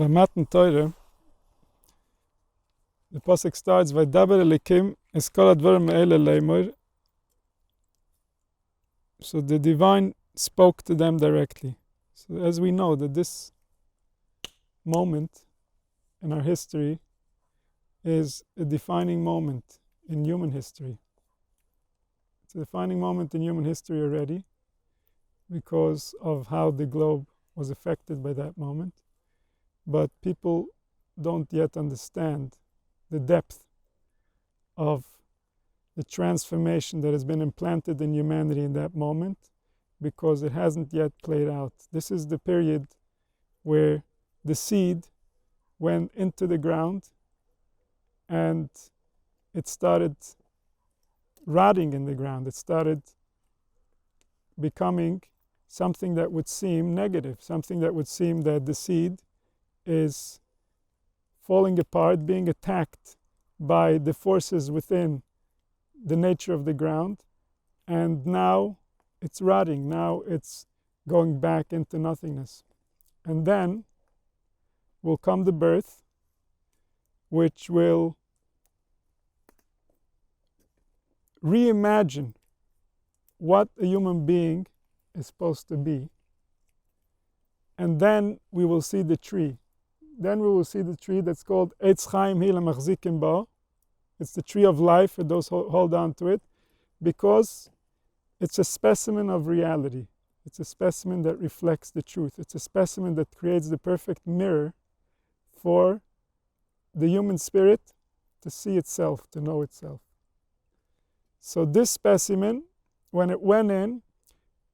Matan Torah, the pasuk starts, "Vaydaber Elikim es kol hadvarim ha'ele leimor." So the divine spoke to them directly. So as we know that this moment in our history is a defining moment in human history. It's a defining moment in human history already because of how the globe was affected by that moment. But people don't yet understand the depth of the transformation that has been implanted in humanity in that moment because it hasn't yet played out. This is the period where the seed went into the ground and it started rotting in the ground. It started becoming something that would seem negative, something that would seem that the seed is falling apart, being attacked by the forces within the nature of the ground, and now it's rotting, now it's going back into nothingness. And then will come the birth, which will reimagine what a human being is supposed to be. And then we will see the tree. Then we will see the tree that's called Eitz Chaim Hi Lemachzikim Bo. It's the tree of life for those who hold on to it, because it's a specimen of reality. It's a specimen that reflects the truth. It's a specimen that creates the perfect mirror for the human spirit to see itself, to know itself. So this specimen, when it went in,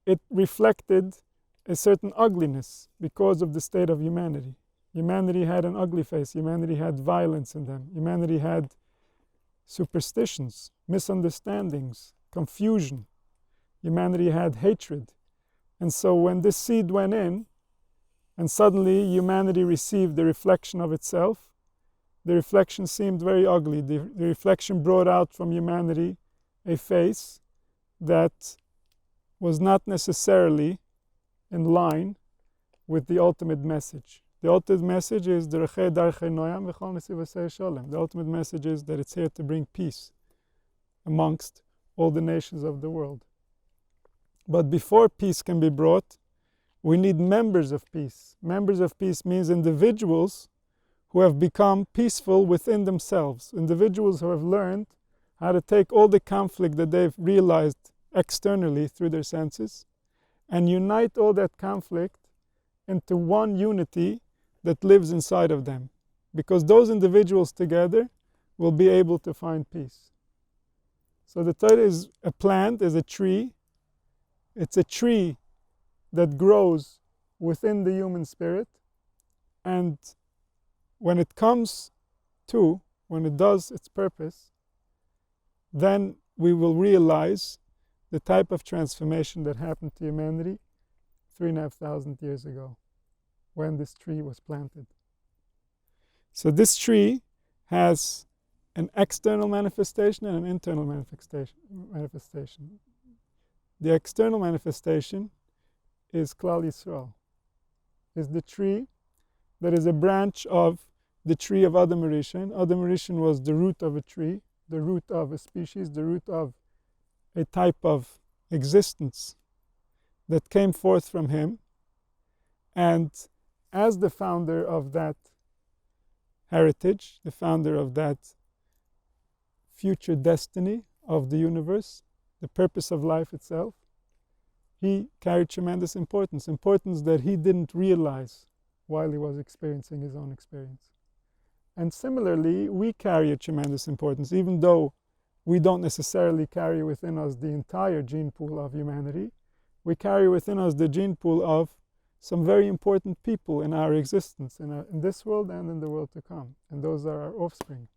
it reflected a certain ugliness because of the state of humanity. Humanity had an ugly face. Humanity had violence in them. Humanity had superstitions, misunderstandings, confusion. Humanity had hatred. And so when this seed went in, and suddenly humanity received the reflection of itself, the reflection seemed very ugly. The reflection brought out from humanity a face that was not necessarily in line with the ultimate message. The ultimate message is the ultimate message is that it's here to bring peace amongst all the nations of the world. But before peace can be brought, we need members of peace. Members of peace means individuals who have become peaceful within themselves. Individuals who have learned how to take all the conflict that they've realized externally through their senses and unite all that conflict into one unity that lives inside of them. Because those individuals together will be able to find peace. So the Torah is a plant, is a tree. It's a tree that grows within the human spirit. And when it comes to, when it does its purpose, then we will realize the type of transformation that happened to humanity 3,500 years ago, when this tree was planted. So this tree has an external manifestation and an internal manifestation. The external manifestation is Klal Yisrael, is the tree that is a branch of the tree of Adam Rishon. Adam Rishon was the root of a tree, the root of a species, the root of a type of existence that came forth from him. And as the founder of that heritage, the founder of that future destiny of the universe, the purpose of life itself, he carried tremendous importance that he didn't realize while he was experiencing his own experience. And similarly, we carry a tremendous importance, even though we don't necessarily carry within us the entire gene pool of humanity. We carry within us the gene pool of some very important people in our existence, in this world and in the world to come. And those are our offspring.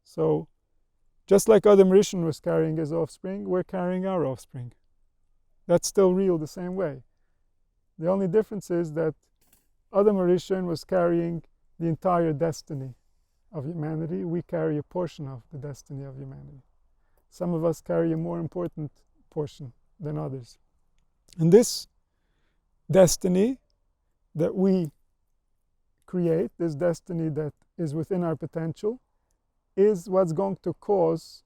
So, just like Adam Rishon was carrying his offspring, we're carrying our offspring. That's still real the same way. The only difference is that Adam Rishon was carrying the entire destiny of humanity. We carry a portion of the destiny of humanity. Some of us carry a more important portion than others. And this destiny that we create, this destiny that is within our potential, is what's going to cause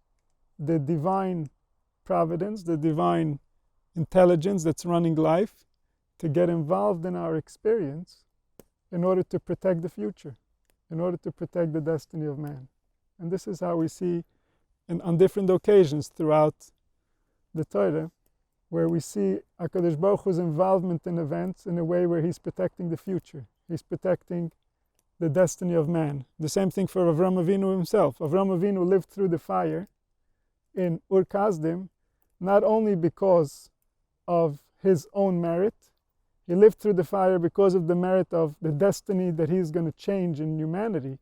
the divine providence, the divine intelligence that's running life, to get involved in our experience in order to protect the future, in order to protect the destiny of man. And this is how we see on different occasions throughout the Torah, where we see HaKadosh Baruch Hu's involvement in events in a way where he's protecting the future. He's protecting the destiny of man. The same thing for Avram Avinu himself. Avram Avinu lived through the fire in Ur Kasdim, not only because of his own merit, he lived through the fire because of the merit of the destiny that he's going to change in humanity,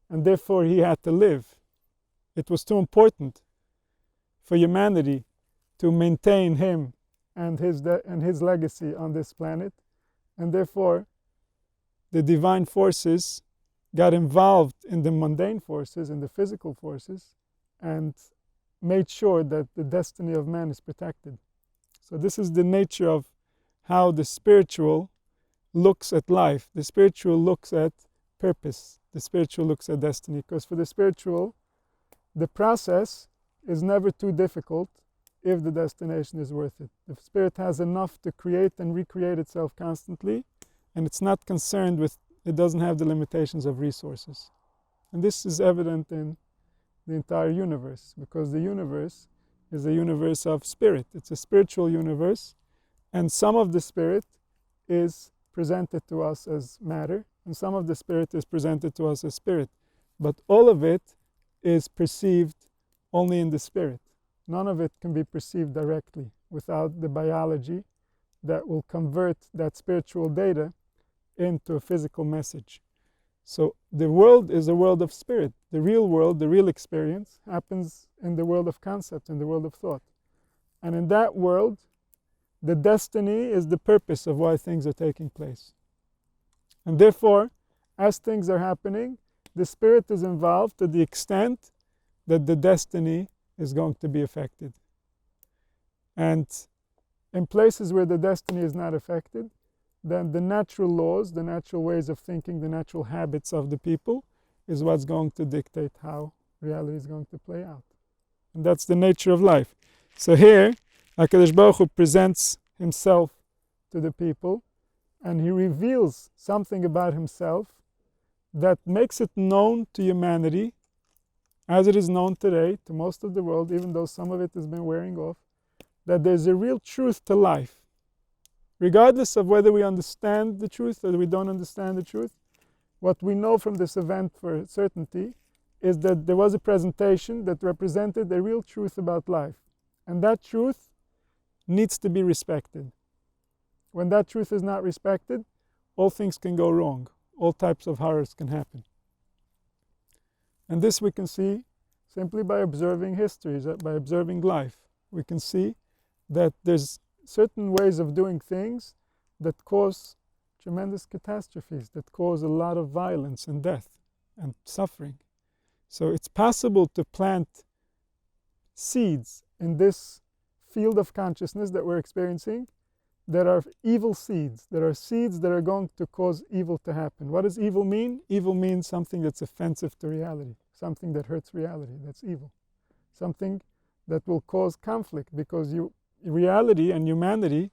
and therefore he had to live. It was too important for humanity to maintain him and his legacy on this planet, and therefore the divine forces got involved in the mundane forces, in the physical forces, and made sure that the destiny of man is protected. So this is the nature of how the spiritual looks at life. The spiritual looks at purpose. The spiritual looks at destiny. Because for the spiritual, the process is never too difficult if the destination is worth it. The spirit has enough to create and recreate itself constantly, and it's not concerned with, it doesn't have the limitations of resources. And this is evident in the entire universe, because the universe is a universe of spirit. It's a spiritual universe, and some of the spirit is presented to us as matter, and some of the spirit is presented to us as spirit. But all of it is perceived only in the spirit. None of it can be perceived directly without the biology that will convert that spiritual data into a physical message. So the world is a world of spirit. The real world, the real experience, happens in the world of concept, in the world of thought. And in that world, the destiny is the purpose of why things are taking place. And therefore, as things are happening, the spirit is involved to the extent that the destiny is going to be affected. And in places where the destiny is not affected, then the natural laws, the natural ways of thinking, the natural habits of the people is what's going to dictate how reality is going to play out. And that's the nature of life. So here, HaKadosh Baruch Hu presents himself to the people, and he reveals something about himself that makes it known to humanity, as it is known today to most of the world, even though some of it has been wearing off, that there's a real truth to life. Regardless of whether we understand the truth or we don't understand the truth, what we know from this event for certainty is that there was a presentation that represented the real truth about life. And that truth needs to be respected. When that truth is not respected, all things can go wrong. All types of horrors can happen. And this we can see simply by observing history, by observing life. We can see that there's certain ways of doing things that cause tremendous catastrophes, that cause a lot of violence and death and suffering. So it's possible to plant seeds in this field of consciousness that we're experiencing that are evil seeds, that are seeds that are going to cause evil to happen. What does evil mean? Evil means something that's offensive to reality, something that hurts reality, that's evil. Something that will cause conflict, because reality and humanity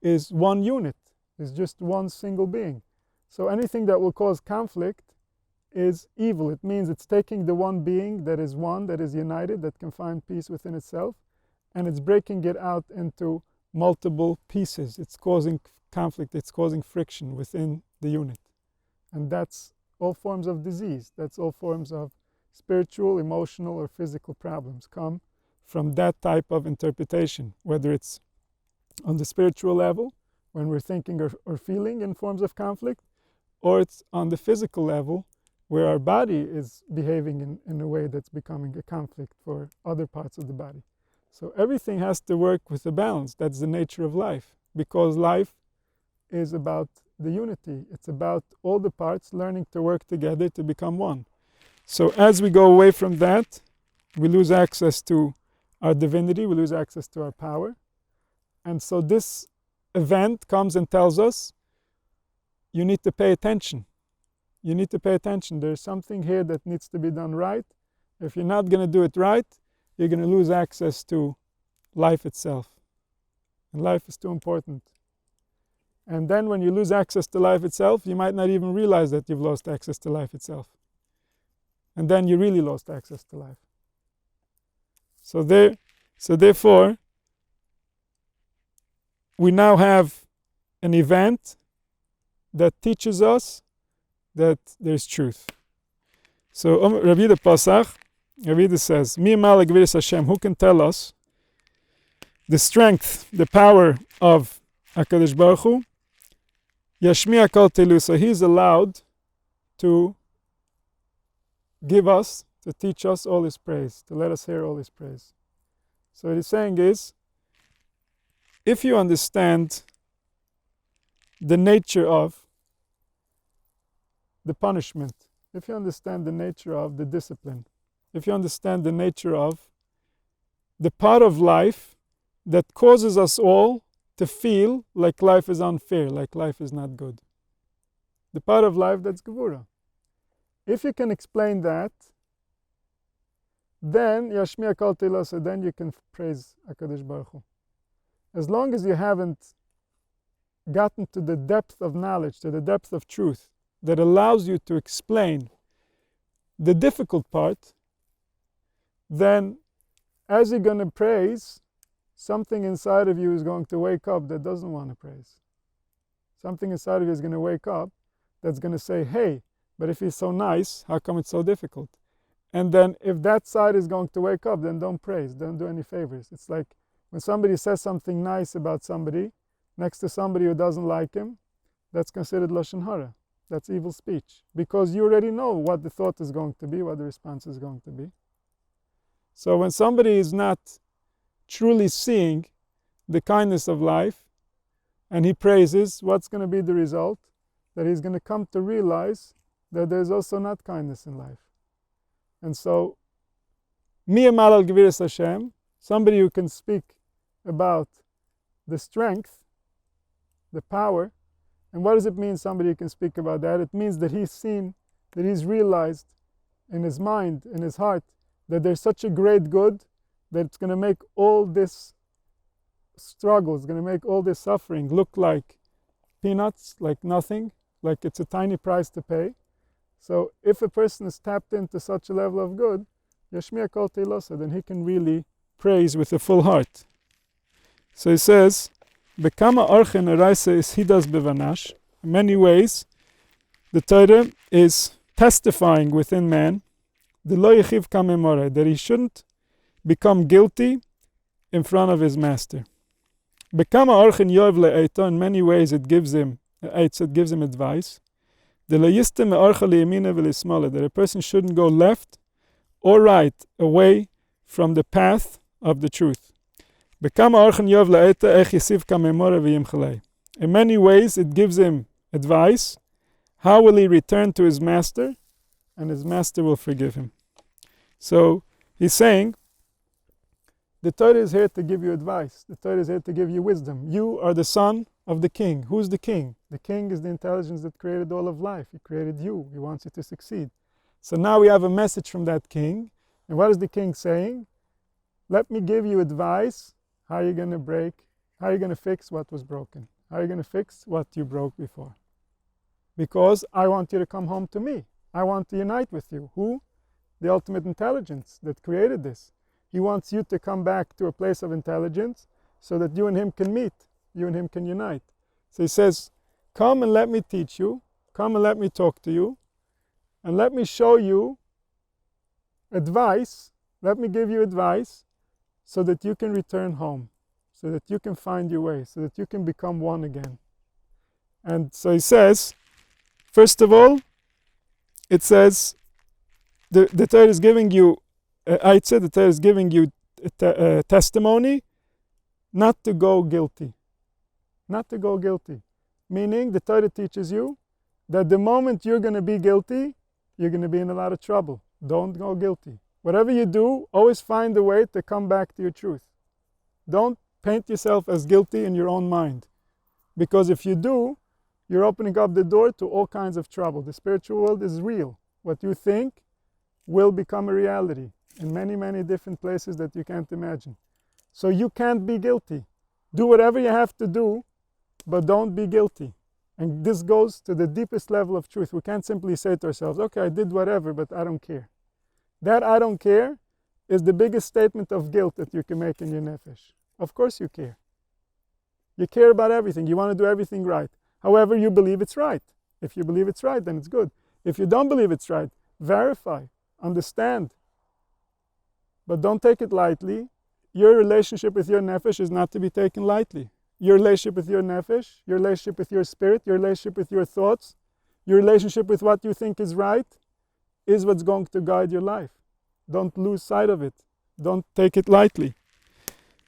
is one unit, is just one single being. So anything that will cause conflict is evil. It means it's taking the one being that is one, that is united, that can find peace within itself, and it's breaking it out into multiple pieces. It's causing conflict, it's causing friction within the unit. And that's all forms of disease. That's all forms of spiritual, emotional, or physical problems come from that type of interpretation, whether it's on the spiritual level, when we're thinking or feeling in forms of conflict, or it's on the physical level, where our body is behaving in a way that's becoming a conflict for other parts of the body. So everything has to work with a balance. That's the nature of life, because life is about the unity. It's about all the parts learning to work together to become one. So as we go away from that, we lose access to our divinity, we lose access to our power. And so this event comes and tells us, you need to pay attention. you need to pay attention. There's something here that needs to be done right. If you're not going to do it right, you're going to lose access to life itself. And life is too important. And then when you lose access to life itself, you might not even realize that you've lost access to life itself. And then you really lost access to life. So therefore, we now have an event that teaches us that there's truth. So Rabbi Yehuda Pasach, Rabbi Yehuda says, Mi Malek Viris Hashem, who can tell us the strength, the power of HaKadosh Baruch Hu? Yashmiya kol telu, so he's allowed to give us, to teach us all his praise, to let us hear all his praise. So what he's saying is, if you understand the nature of the punishment, if you understand the nature of the discipline, if you understand the nature of the part of life that causes us all to feel like life is unfair, like life is not good. The part of life that's Gevura. If you can explain that, then Yashmiya Kol Teilah, so then you can praise HaKadosh Baruch Hu. As long as you haven't gotten to the depth of knowledge, to the depth of truth, that allows you to explain the difficult part, then as you're going to praise, something inside of you is going to wake up that doesn't want to praise. Something inside of you is going to wake up that's going to say, hey, but if he's so nice, how come it's so difficult? And then if that side is going to wake up, then don't praise, don't do any favors. It's like when somebody says something nice about somebody, next to somebody who doesn't like him, that's considered Lashon Hara. That's evil speech. Because you already know what the thought is going to be, what the response is going to be. So when somebody is not truly seeing the kindness of life, and he praises, what's going to be the result? That he's going to come to realize that there's also not kindness in life. And so, Mi Malal Gviras Hashem, somebody who can speak about the strength, the power, and what does it mean somebody who can speak about that? It means that he's seen, that he's realized in his mind, in his heart, that there's such a great good that it's going to make all this struggle, it's going to make all this suffering look like peanuts, like nothing, like it's a tiny price to pay. So if a person is tapped into such a level of good, Yashmiya Kol Teilosa, then he can really praise with a full heart. So he says, Bekama Archen Eraisa is Hidas Bevanash. In many ways, the Torah is testifying within man the Lo Yechiv Kamemore, that he shouldn't become guilty in front of his master. Bekama Archen Yoev Le'eita, in many ways it gives him advice. That a person shouldn't go left or right away from the path of the truth. In many ways it gives him advice. How will he return to his master? And his master will forgive him. So he's saying, the Torah is here to give you advice. The Torah is here to give you wisdom. You are the son of the king. Who's the king? The king is the intelligence that created all of life. He created you. He wants you to succeed. So now we have a message from that king. And what is the king saying? Let me give you advice. How are you going to fix what was broken? How are you going to fix what you broke before? Because I want you to come home to me. I want to unite with you. Who? The ultimate intelligence that created this. He wants you to come back to a place of intelligence so that you and him can meet. You and him can unite. So he says, come and let me teach you. Come and let me talk to you. And let me show you advice. Let me give you advice so that you can return home. So that you can find your way. So that you can become one again. And so he says, first of all, it says, the Torah is giving you the Torah is giving you a testimony not to go guilty. Not to go guilty. Meaning the Torah teaches you that the moment you're going to be guilty, you're going to be in a lot of trouble. Don't go guilty. Whatever you do, always find a way to come back to your truth. Don't paint yourself as guilty in your own mind. Because if you do, you're opening up the door to all kinds of trouble. The spiritual world is real. What you think will become a reality in many, many different places that you can't imagine. So you can't be guilty. Do whatever you have to do, but don't be guilty. And this goes to the deepest level of truth. We can't simply say to ourselves, okay, I did whatever, but I don't care. That I don't care is the biggest statement of guilt that you can make in your nefesh. Of course you care. You care about everything. You want to do everything right. However, you believe it's right. If you believe it's right, then it's good. If you don't believe it's right, verify, understand. But don't take it lightly. Your relationship with your nefesh is not to be taken lightly. Your relationship with your nefesh, your relationship with your spirit, your relationship with your thoughts, your relationship with what you think is right, is what's going to guide your life. Don't lose sight of it. Don't take it lightly.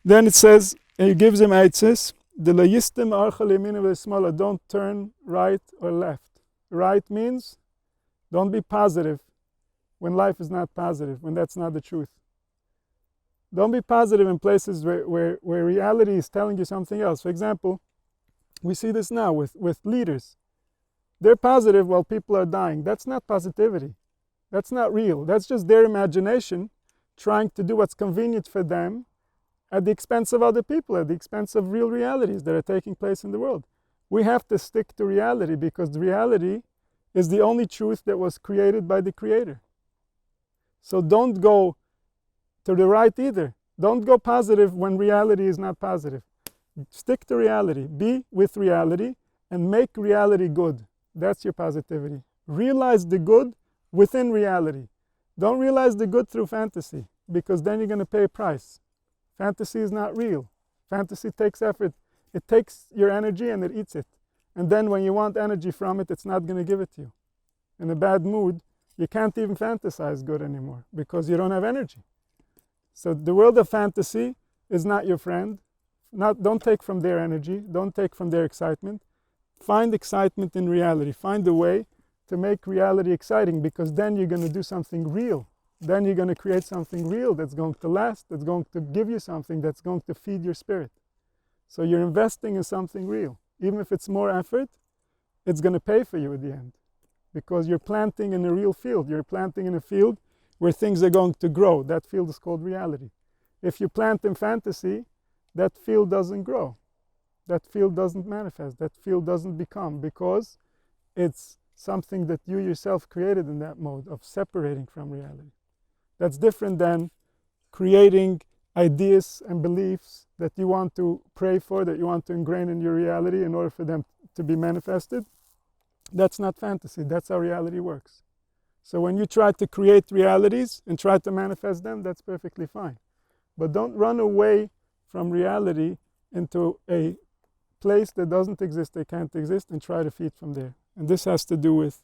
Then it says, and he gives him eitzes, don't turn right or left. Right means don't be positive when life is not positive, when that's not the truth. Don't be positive in places where reality is telling you something else. For example, we see this now with leaders. They're positive while people are dying. That's not positivity. That's not real. That's just their imagination trying to do what's convenient for them at the expense of other people, at the expense of real realities that are taking place in the world. We have to stick to reality because the reality is the only truth that was created by the Creator. So don't go to the right either. Don't go positive when reality is not positive. Stick to reality. Be with reality and make reality good. That's your positivity. Realize the good within reality. Don't realize the good through fantasy, because then you're going to pay a price. Fantasy is not real. Fantasy takes effort. It takes your energy and it eats it. And then when you want energy from it, it's not going to give it to you. In a bad mood, you can't even fantasize good anymore because you don't have energy. So the world of fantasy is not your friend. Don't take from their energy. Don't take from their excitement. Find excitement in reality. Find a way to make reality exciting, because then you're going to do something real. Then you're going to create something real that's going to last, that's going to give you something that's going to feed your spirit. So you're investing in something real. Even if it's more effort, it's going to pay for you at the end, because you're planting in a real field. You're planting in a field where things are going to grow. That field is called reality. If you plant in fantasy, that field doesn't grow. That field doesn't manifest. That field doesn't become, because it's something that you yourself created in that mode of separating from reality. That's different than creating ideas and beliefs that you want to pray for, that you want to ingrain in your reality in order for them to be manifested. That's not fantasy. That's how reality works. So when you try to create realities and try to manifest them, that's perfectly fine. But don't run away from reality into a place that doesn't exist, that can't exist, and try to feed from there. And this has to do with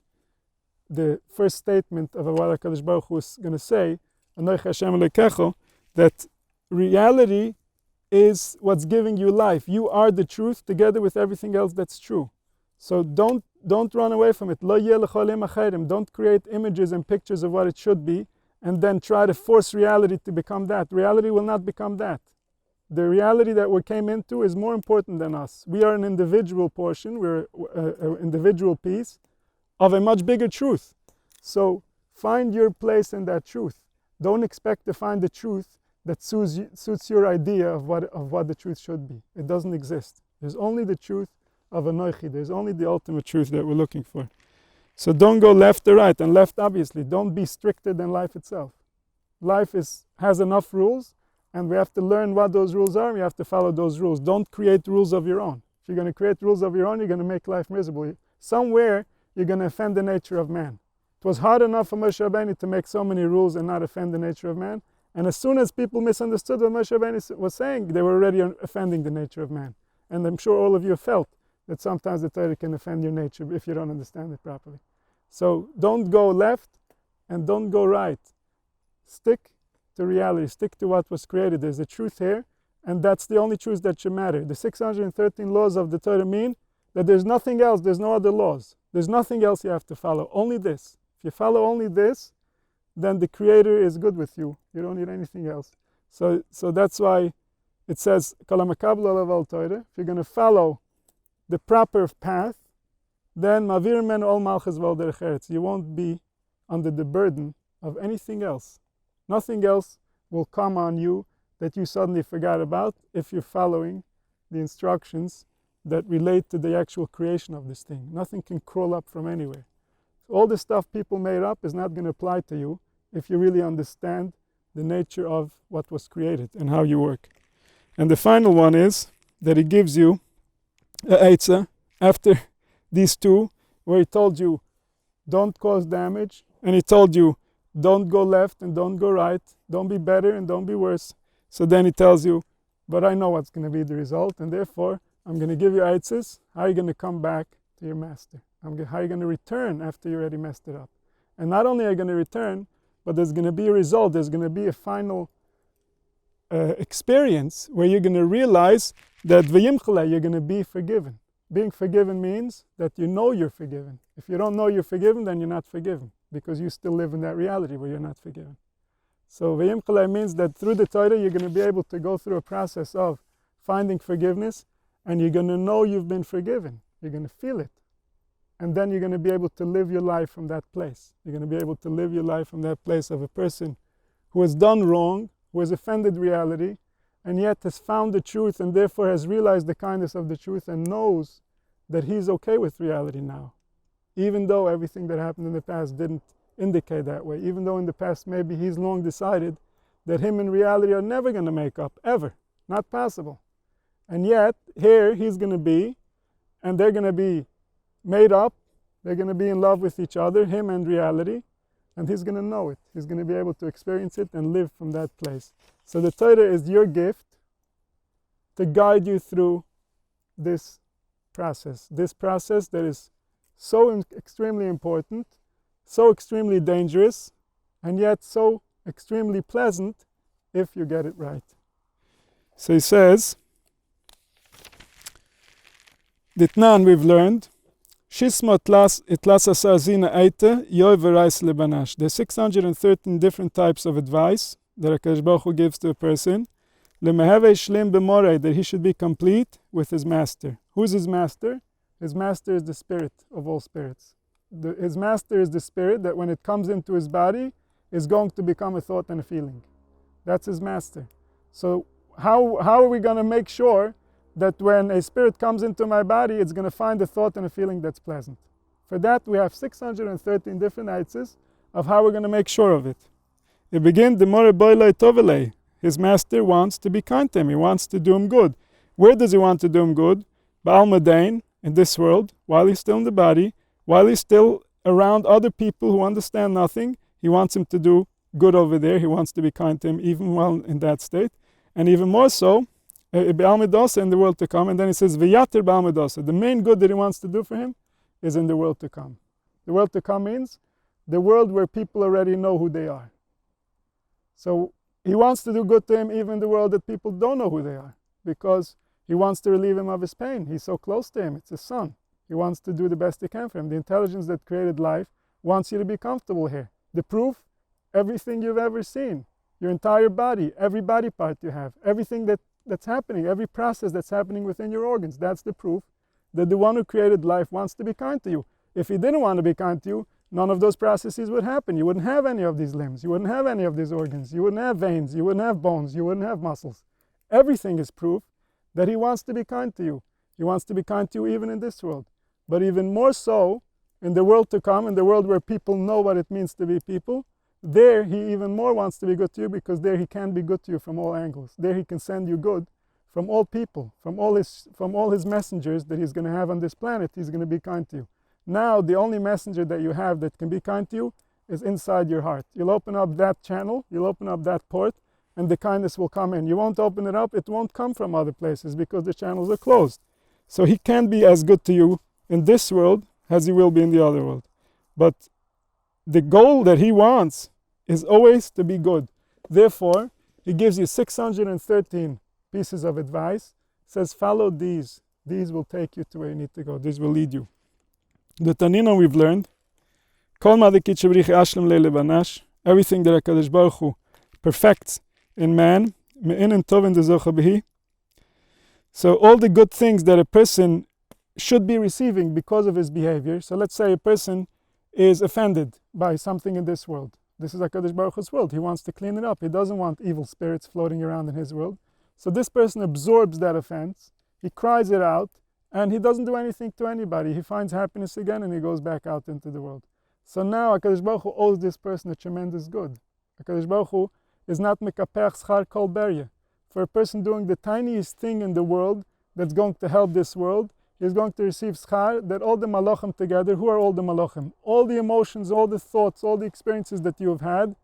the first statement of what HaKadosh Baruch Hu is going to say, Anochi Hashem Elokecho, that reality is what's giving you life. You are the truth together with everything else that's true. So don't run away from it. Lo yeh lecho olim achayrim. Don't create images and pictures of what it should be and then try to force reality to become that. Reality will not become that. The reality that we came into is more important than us. We are an individual portion, we're an individual piece of a much bigger truth. So find your place in that truth. Don't expect to find the truth that suits your idea of what the truth should be. It doesn't exist. There's only the truth of Anochi. There's only the ultimate truth that we're looking for. So don't go left or right, and left obviously. Don't be stricter than life itself. Life has enough rules, and we have to learn what those rules are, and we have to follow those rules. Don't create rules of your own. If you're going to create rules of your own, you're going to make life miserable. Somewhere, you're going to offend the nature of man. It was hard enough for Moshe Rabbeinu to make so many rules and not offend the nature of man. And as soon as people misunderstood what Moshe Rabbeinu was saying, they were already offending the nature of man. And I'm sure all of you felt that sometimes the Torah can offend your nature if you don't understand it properly. So don't go left and don't go right. Stick to reality. Stick to what was created. There's a truth here, and that's the only truth that should matter. The 613 laws of the Torah mean that there's nothing else. There's no other laws. There's nothing else you have to follow. Only this. If you follow only this, then the Creator is good with you. You don't need anything else. So that's why it says, if you're going to follow the proper path, then mavir men ol malchus vel derech eretz. You won't be under the burden of anything else. Nothing else will come on you that you suddenly forgot about if you're following the instructions that relate to the actual creation of this thing. Nothing can crawl up from anywhere. So all the stuff people made up is not going to apply to you if you really understand the nature of what was created and how you work. And the final one is that he gives you a eitzah after these two, where he told you don't cause damage, and he told you don't go left and don't go right, don't be better and don't be worse. So then he tells you, but I know what's going to be the result, and therefore I'm going to give you eitzahs. How are you going to come back to your master? How are you going to return after you already messed it up? And not only are you going to return, but there's going to be a result. There's going to be a final experience where you're going to realize that v'yimchalei, you're going to be forgiven. Being forgiven means that you know you're forgiven. If you don't know you're forgiven, then you're not forgiven, because you still live in that reality where you're not forgiven. So v'yimchalei means that through the Torah you're going to be able to go through a process of finding forgiveness, and you're going to know you've been forgiven. You're going to feel it. And then you're going to be able to live your life from that place. You're going to be able to live your life from that place of a person who has done wrong, who has offended reality, and yet has found the truth and therefore has realized the kindness of the truth and knows that he's okay with reality now. Even though everything that happened in the past didn't indicate that way. Even though in the past maybe he's long decided that him and reality are never going to make up, ever. Not possible. And yet, here he's going to be, and they're going to be made up, they're going to be in love with each other, him and reality, and he's going to know it. He's going to be able to experience it and live from that place. So the Torah is your gift to guide you through this process that is so extremely important, so extremely dangerous, and yet so extremely pleasant if you get it right. So he says, Ditnan, we've learned, Shisma itlas asar zina eite, yoy verais lebanash. There's 613 different types of advice that HaKadosh Baruch Hu gives to a person. Lemeheve shlim b'morei, that he should be complete with his master. Who's his master? His master is the spirit of all spirits. His master is the spirit that when it comes into his body is going to become a thought and a feeling. That's his master. So how are we going to make sure that when a spirit comes into my body, it's going to find a thought and a feeling that's pleasant? For that, we have 613 different eitzahs of how we're going to make sure of it. It begins, the more boilei tovelei. His master wants to be kind to him. He wants to do him good. Where does he want to do him good? Ba'al Madain, in this world, while he's still in the body, while he's still around other people who understand nothing, he wants him to do good over there. He wants to be kind to him even while in that state. And even more so, Ba'al Midosa, in the world to come. And then he says, V'yater Ba'al Midosa. The main good that he wants to do for him is in the world to come. The world to come means the world where people already know who they are. So he wants to do good to him even in the world that people don't know who they are, because he wants to relieve him of his pain. He's so close to him. It's his son. He wants to do the best he can for him. The intelligence that created life wants you to be comfortable here. The proof, everything you've ever seen, your entire body, every body part you have, everything that's happening, every process that's happening within your organs, that's the proof that the one who created life wants to be kind to you. If he didn't want to be kind to you, none of those processes would happen. You wouldn't have any of these limbs. You wouldn't have any of these organs. You wouldn't have veins. You wouldn't have bones. You wouldn't have muscles. Everything is proof that he wants to be kind to you. He wants to be kind to you even in this world. But even more so in the world to come, in the world where people know what it means to be people, there he even more wants to be good to you, because there he can be good to you from all angles. There he can send you good from all people, from all his messengers that he's going to have on this planet. He's going to be kind to you. Now the only messenger that you have that can be kind to you is inside your heart. You'll open up that channel, you'll open up that port, and the kindness will come in. You won't open it up, it won't come from other places because the channels are closed. So he can't be as good to you in this world as he will be in the other world. But the goal that he wants is always to be good. Therefore, he gives you 613 pieces of advice, says follow these. These will take you to where you need to go. These will lead you. The Tanina we've learned, everything that HaKadosh Baruch Hu perfects in man, so all the good things that a person should be receiving because of his behavior. So let's say a person is offended by something in this world. This is HaKadosh Baruch Hu's world. He wants to clean it up. He doesn't want evil spirits floating around in his world. So this person absorbs that offense, he cries it out, and he doesn't do anything to anybody. He finds happiness again and he goes back out into the world. So now HaKadosh Baruch Hu owes this person a tremendous good. HaKadosh Baruch Hu is not mekapech schar kol berya. For a person doing the tiniest thing in the world that's going to help this world, he's going to receive schar that all the malachim together. Who are all the malachim? All the emotions, all the thoughts, all the experiences that you have had,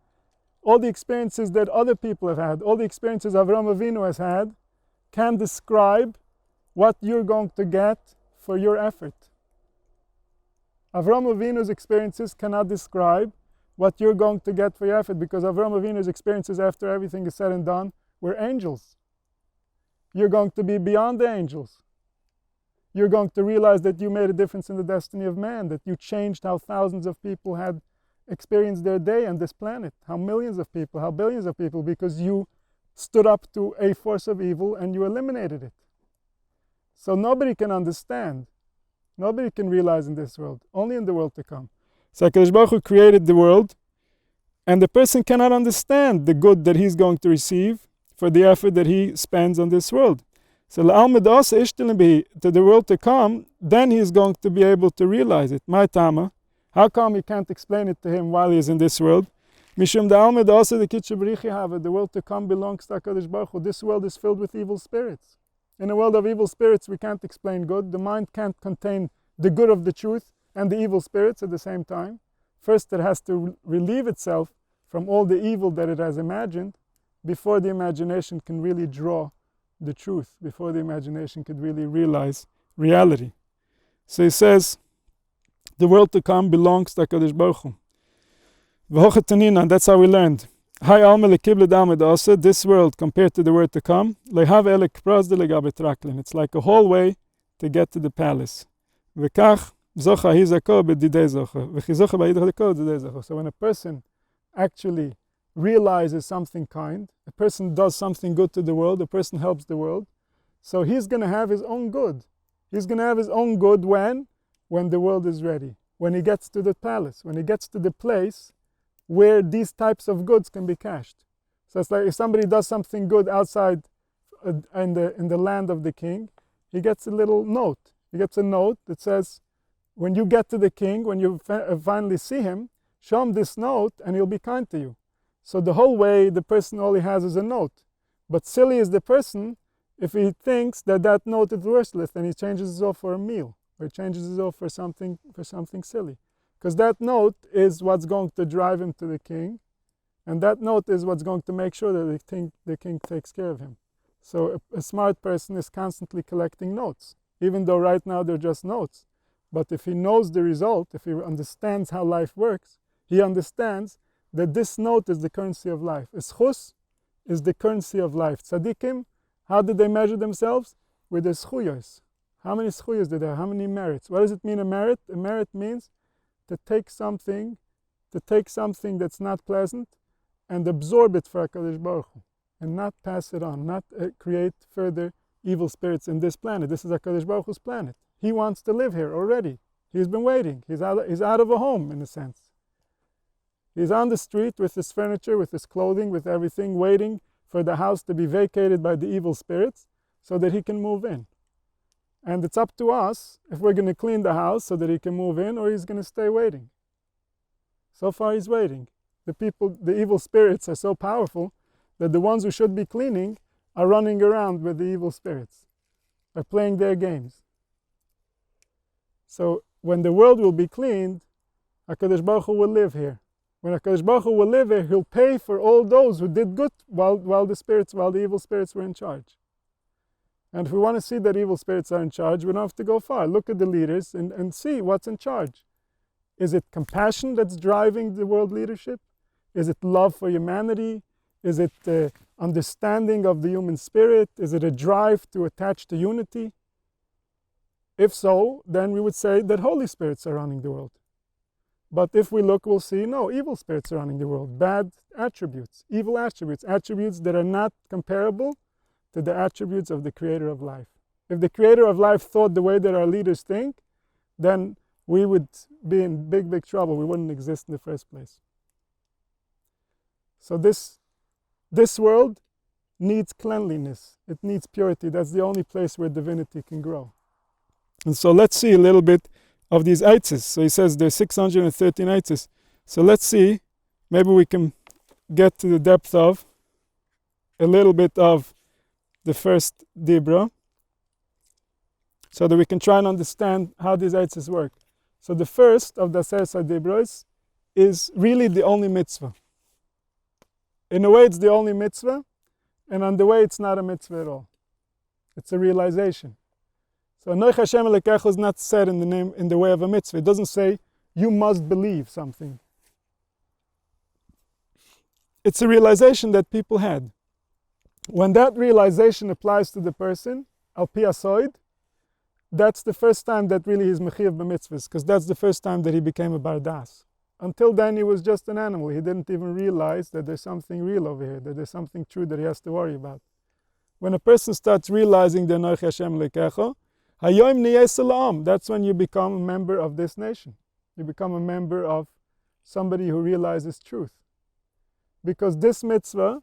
all the experiences that other people have had, all the experiences Avraham Avinu has had, can describe what you're going to get for your effort. Avraham Avinu's experiences cannot describe what you're going to get for your effort, because Avraham Avinu's experiences after everything is said and done were angels. You're going to be beyond the angels. You're going to realize that you made a difference in the destiny of man, that you changed how thousands of people had experienced their day on this planet, how millions of people, how billions of people, because you stood up to a force of evil and you eliminated it. So nobody can understand, nobody can realize in this world, only in the world to come. So HaKadosh Baruch Hu created the world, and the person cannot understand the good that he's going to receive for the effort that he spends on this world. So to the world to come, then he is going to be able to realize it. My tama, how come he can't explain it to him while he is in this world? Mishum the world to come belongs to HaKadosh Baruch Hu. This world is filled with evil spirits. In a world of evil spirits, we can't explain good. The mind can't contain the good of the truth and the evil spirits at the same time. First, it has to relieve itself from all the evil that it has imagined before the imagination can really draw the truth, before the imagination could really realize reality. So he says, the world to come belongs to HaKadosh Baruch Hu. And that's how we learned. This world compared to the world to come, it's like a hallway to get to the palace. So when a person actually realizes something kind, a person does something good to the world, a person helps the world, so he's going to have his own good. He's going to have his own good when the world is ready, when he gets to the palace, when he gets to the place where these types of goods can be cashed. So it's like if somebody does something good outside in the land of the king, he gets a little note. He gets a note that says, when you get to the king, when you finally see him, show him this note and he'll be kind to you. So the whole way, the person all he has is a note. But silly is the person if he thinks that that note is worthless and he changes it off for a meal, or he changes it off for something silly. Because that note is what's going to drive him to the king, and that note is what's going to make sure that the king takes care of him. So a smart person is constantly collecting notes, even though right now they're just notes. But if he knows the result, if he understands how life works, he understands that this note is the currency of life. Eschus is the currency of life. Tzadikim, how did they measure themselves? With the schuyos. How many schuyos did they have? How many merits? What does it mean, a merit? A merit means to take something that's not pleasant and absorb it for HaKadosh Baruch Hu, and not pass it on, not create further evil spirits in this planet. This is HaKadosh Baruch Hu's planet. He wants to live here already. He's been waiting. He's out of a home, in a sense. He's on the street with his furniture, with his clothing, with everything, waiting for the house to be vacated by the evil spirits so that he can move in. And it's up to us if we're going to clean the house so that he can move in, or he's going to stay waiting. So far he's waiting. The evil spirits are so powerful that the ones who should be cleaning are running around with the evil spirits, are playing their games. So when the world will be cleaned, HaKadosh Baruch Hu will live here. When HaKadosh Baruch Hu will live here, he'll pay for all those who did good while the evil spirits were in charge. And if we want to see that evil spirits are in charge, we don't have to go far. Look at the leaders and see what's in charge. Is it compassion that's driving the world leadership? Is it love for humanity? Is it understanding of the human spirit? Is it a drive to attach to unity? If so, then we would say that holy spirits are running the world. But if we look, we'll see, no, evil spirits are running the world. Bad attributes, evil attributes, attributes that are not comparable to the attributes of the creator of life. If the creator of life thought the way that our leaders think, then we would be in big, big trouble. We wouldn't exist in the first place. So this world needs cleanliness. It needs purity. That's the only place where divinity can grow. And so let's see a little bit of these eitzes. So he says there's 613 eitzes. So let's see, maybe we can get to the depth of a little bit of the first dibra, so that we can try and understand how these eitzes work. So the first of the Aseret Dibros is really the only mitzvah. In a way it's the only mitzvah, and on the way it's not a mitzvah at all. It's a realization. So Anoich Hashem Elokecha is not said in the way of a mitzvah. It doesn't say you must believe something. It's a realization that people had. When that realization applies to the person, al pi hasoid, that's the first time that really he's mechiv b'mitzvahs, because that's the first time that he became a bardas. Until then he was just an animal. He didn't even realize that there's something real over here, that there's something true that he has to worry about. When a person starts realizing the Anoich Hashem Elokecha, Hayom niyeh l'am, that's when you become a member of this nation. You become a member of somebody who realizes truth. Because this mitzvah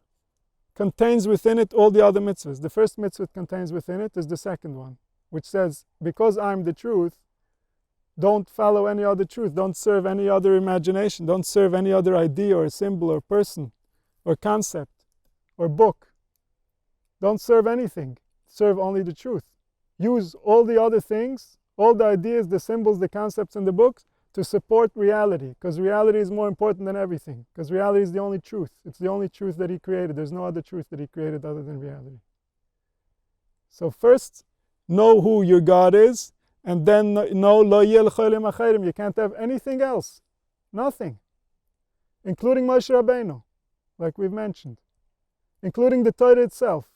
contains within it all the other mitzvahs. The first mitzvah it contains within it is the second one, which says, because I'm the truth, don't follow any other truth, don't serve any other imagination, don't serve any other idea or symbol or person or concept or book. Don't serve anything, serve only the truth. Use all the other things, all the ideas, the symbols, the concepts and the books to support reality, because reality is more important than everything, because reality is the only truth. It's the only truth that he created. There's no other truth that he created other than reality. So first, know who your God is, and then know lo yeh l'cho elim acherim. You can't have anything else, nothing, including Moshe Rabbeinu, like we've mentioned, including the Torah itself.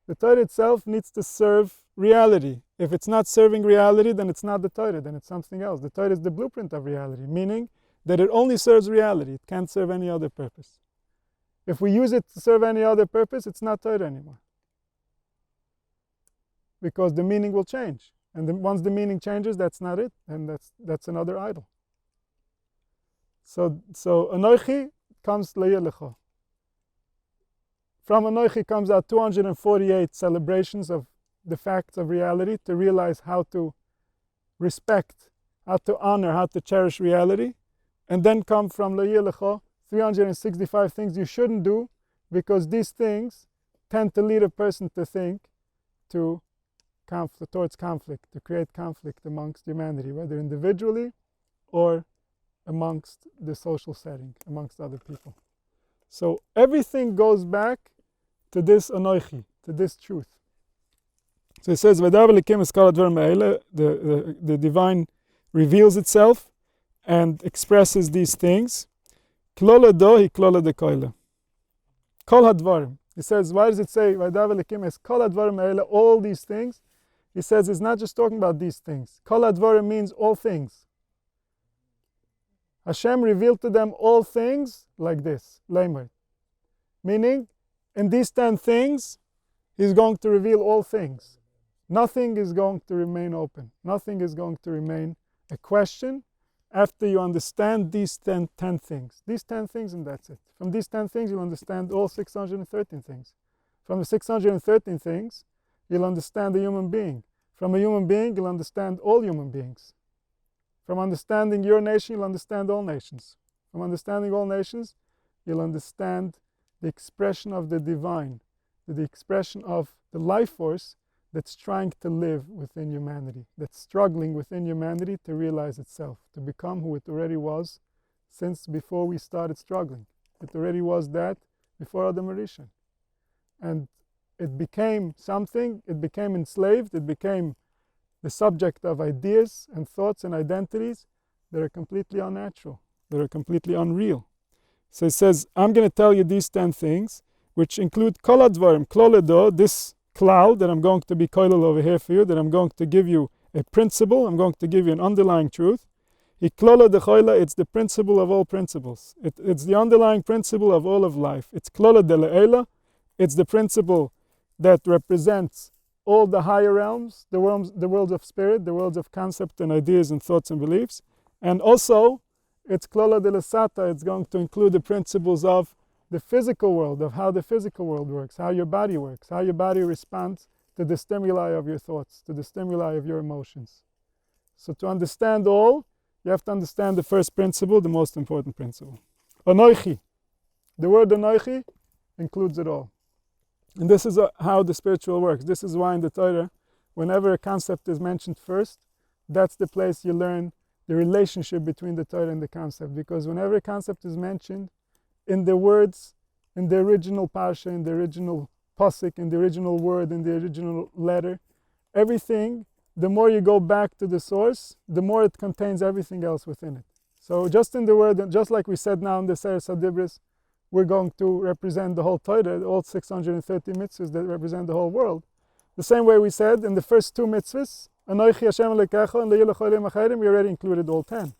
The Torah itself needs to serve reality. If it's not serving reality, then it's not the Torah, then it's something else. The Torah is the blueprint of reality, meaning that it only serves reality. It can't serve any other purpose. If we use it to serve any other purpose, it's not Torah anymore, because the meaning will change. And then once the meaning changes, that's not it, and that's another idol. So Anochi comes Le'yeh Lecho. From Anochi comes out 248 celebrations of the facts of reality, to realize how to respect, how to honor, how to cherish reality. And then come from Le'yeh Lecho 365 things you shouldn't do, because these things tend to lead a person to think towards conflict, to create conflict amongst humanity, whether individually or amongst the social setting, amongst other people. So everything goes back to this Anochi, to this truth. So it says, the divine reveals itself and expresses these things. Klola do hi klola de koila. Kol hadvarim. He says, why does it say, all these things? He says it's not just talking about these things. Kol hadvarim means all things. Hashem revealed to them all things like this, Leimer. Meaning, in these 10 things, he's going to reveal all things. Nothing is going to remain open. Nothing is going to remain a question after you understand these 10 things. These 10 things, and that's it. From these 10 things, you'll understand all 613 things. From the 613 things, you'll understand a human being. From a human being, you'll understand all human beings. From understanding your nation, you'll understand all nations. From understanding all nations, you'll understand the expression of the divine, the expression of the life force that's trying to live within humanity, that's struggling within humanity to realize itself, to become who it already was since before we started struggling. It already was that before Adam Rishon. And it became something, it became enslaved, it became the subject of ideas and thoughts and identities that are completely unnatural, that are completely unreal. So it says, I'm going to tell you these 10 things, which include kol hadvarim, kloledo, this cloud that I'm going to be koilel over here for you, that I'm going to give you a principle, I'm going to give you an underlying truth. Iklola de choila, it's the principle of all principles. It's the underlying principle of all of life. It's klola de le'ela, it's the principle that represents all the higher realms, the worlds of spirit, the worlds of concept and ideas and thoughts and beliefs. And also, it's Klola de la Sata, it's going to include the principles of the physical world, of how the physical world works, how your body works, how your body responds to the stimuli of your thoughts, to the stimuli of your emotions. So to understand all, you have to understand the first principle, the most important principle. Anoichi. The word Anoichi includes it all. And this is how the spiritual works. This is why in the Torah, whenever a concept is mentioned first, that's the place you learn the relationship between the Torah and the concept. Because whenever a concept is mentioned, in the words, in the original parsha, in the original pasuk, in the original word, in the original letter, everything, the more you go back to the source, the more it contains everything else within it. So just in the word, just like we said now in the Sefer Sadibris, we're going to represent the whole Torah, all 630 mitzvahs that represent the whole world. The same way we said in the first two mitzvahs, Anoichi Hashem Elokecha and Le'il Cholim Achayim, we already included all 10.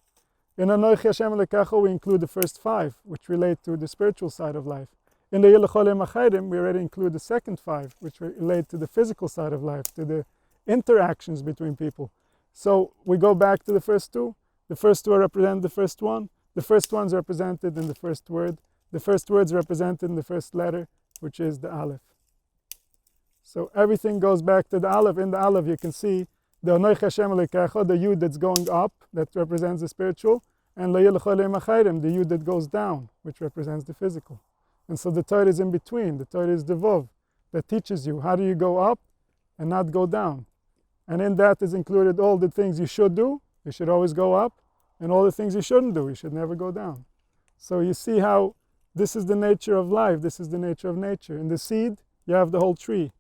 In Anoichi Hashem Elokecha, we include the first 5, which relate to the spiritual side of life. In Le'il Cholim Achayim, we already include the second 5, which relate to the physical side of life, to the interactions between people. So we go back to the first 2. The first 2 represent the first 1. The first 1's represented in the first word. The first word's represented in the first letter, which is the Aleph. So everything goes back to the Aleph. In the Aleph, you can see the Anoich Hashem Elokecha, the Yud that's going up, that represents the spiritual, and Le'il Cholim Achayim, the Yud that goes down, which represents the physical. And so the Torah is in between. The Torah is the Vov that teaches you how do you go up and not go down. And in that is included all the things you should do. You should always go up. And all the things you shouldn't do. You should never go down. So you see how this is the nature of life. This is the nature of nature. In the seed, you have the whole tree.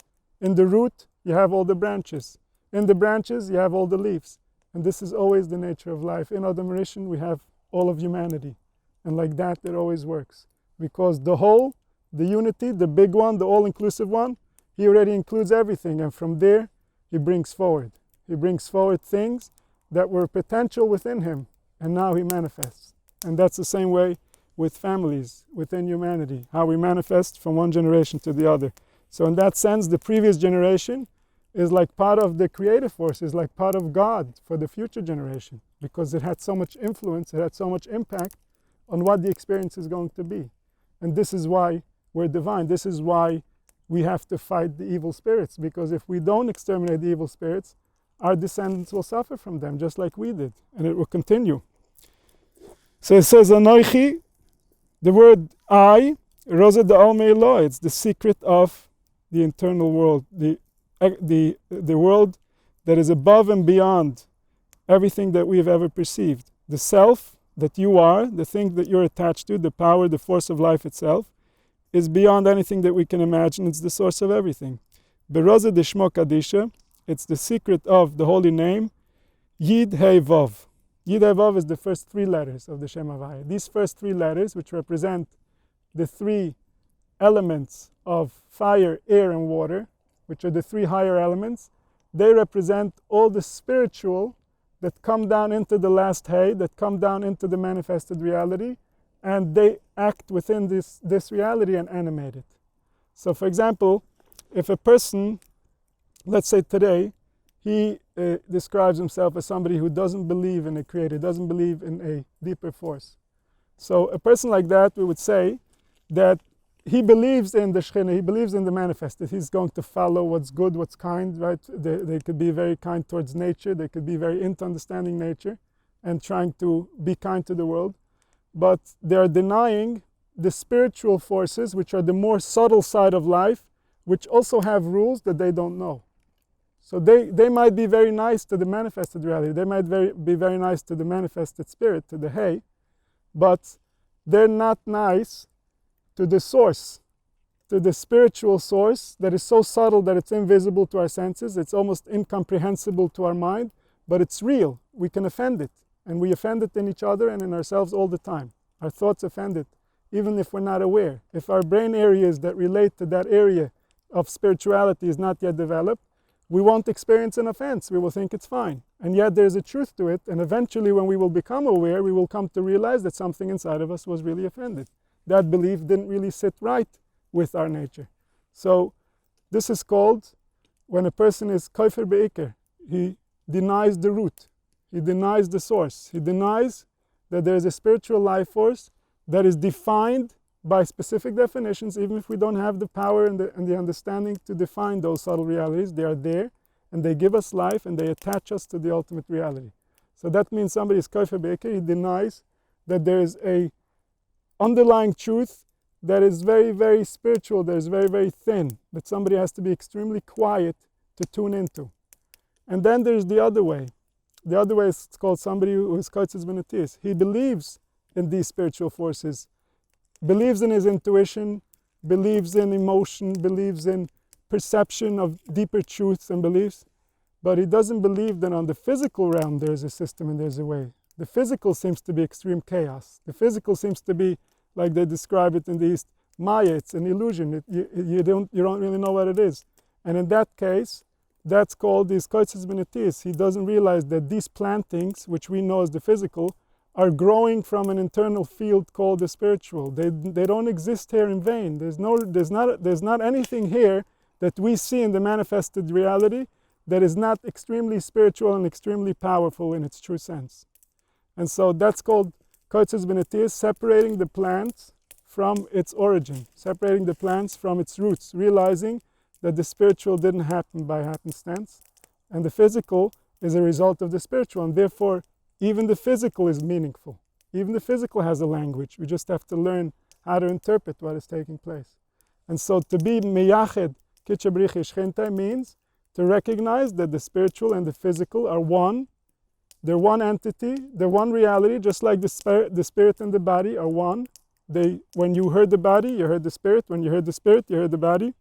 In the root, you have all the branches. In the branches, you have all the leaves. And this is always the nature of life. In Adam Rishon, we have all of humanity. And like that, it always works. Because the whole, the unity, the big one, the all-inclusive one, he already includes everything. And from there, he brings forward. He brings forward things that were potential within him. And now he manifests. And that's the same way with families, within humanity, how we manifest from one generation to the other. So in that sense, the previous generation is like part of the creative force, is like part of God for the future generation, because it had so much influence, it had so much impact on what the experience is going to be. And this is why we're divine. This is why we have to fight the evil spirits, because if we don't exterminate the evil spirits, our descendants will suffer from them, just like we did, and it will continue. So it says, Anoichi, the word I, Rosa de Almeilo, it's the secret of the internal world, the world that is above and beyond everything that we have ever perceived. The self that you are, the thing that you're attached to, the power, the force of life itself, is beyond anything that we can imagine. It's the source of everything. Beroza de Shmo Kadisha, it's the secret of the holy name, Yid Hei Vav. Yid Hei Vav is the first 3 letters of the Shem Havaya. These first 3 letters, which represent the 3 elements of fire, air, and water, which are the 3 higher elements, they represent all the spiritual that come down into the last Hey, that come down into the manifested reality, and they act within this reality and animate it. So for example, if a person, let's say today, he describes himself as somebody who doesn't believe in a creator, doesn't believe in a deeper force. So a person like that, we would say that he believes in the Shekhinah, he believes in the manifest, that he's going to follow what's good, what's kind, right? They could be very kind towards nature, they could be very into understanding nature and trying to be kind to the world. But they are denying the spiritual forces, which are the more subtle side of life, which also have rules that they don't know. So they might be very nice to the manifested reality. They might be very nice to the manifested spirit, to the Hey, but they're not nice to the source, to the spiritual source that is so subtle that it's invisible to our senses. It's almost incomprehensible to our mind, but it's real. We can offend it, and we offend it in each other and in ourselves all the time. Our thoughts offend it, even if we're not aware. If our brain areas that relate to that area of spirituality is not yet developed, we won't experience an offense. We will think it's fine. And yet there's a truth to it, and eventually when we will become aware, we will come to realize that something inside of us was really offended. That belief didn't really sit right with our nature. So this is called when a person is kofer be'ikr, he denies the root, he denies the source, he denies that there is a spiritual life force that is defined by specific definitions, even if we don't have the power and the understanding to define those subtle realities. They are there, and they give us life, and they attach us to the ultimate reality. So that means somebody is kofer be'ikr, he denies that there is a underlying truth that is very, very spiritual, that is very, very thin, that somebody has to be extremely quiet to tune into. And then there's the other way. The other way is called somebody who is kotzes benatis. He believes in these spiritual forces, believes in his intuition, believes in emotion, believes in perception of deeper truths and beliefs, but he doesn't believe that on the physical realm there's a system and there's a way. The physical seems to be extreme chaos. The physical seems to be, like they describe it in the East, Maya. It's an illusion. You don't really know what it is. And in that case, that's called these kotzes benatis. He doesn't realize that these plantings, which we know as the physical, are growing from an internal field called the spiritual. They don't exist here in vain. There's not anything here that we see in the manifested reality that is not extremely spiritual and extremely powerful in its true sense. And so that's called kotzes benatis, separating the plants from its origin, separating the plants from its roots, realizing that the spiritual didn't happen by happenstance, and the physical is a result of the spiritual, and therefore even the physical is meaningful. Even the physical has a language. We just have to learn how to interpret what is taking place. And so to be meyached kitchabrichi shchinte means to recognize that the spiritual and the physical are one. They're one entity, they're one reality, just like the spirit and the body are one. When you heard the body, you heard the spirit. When you heard the spirit, you heard the body.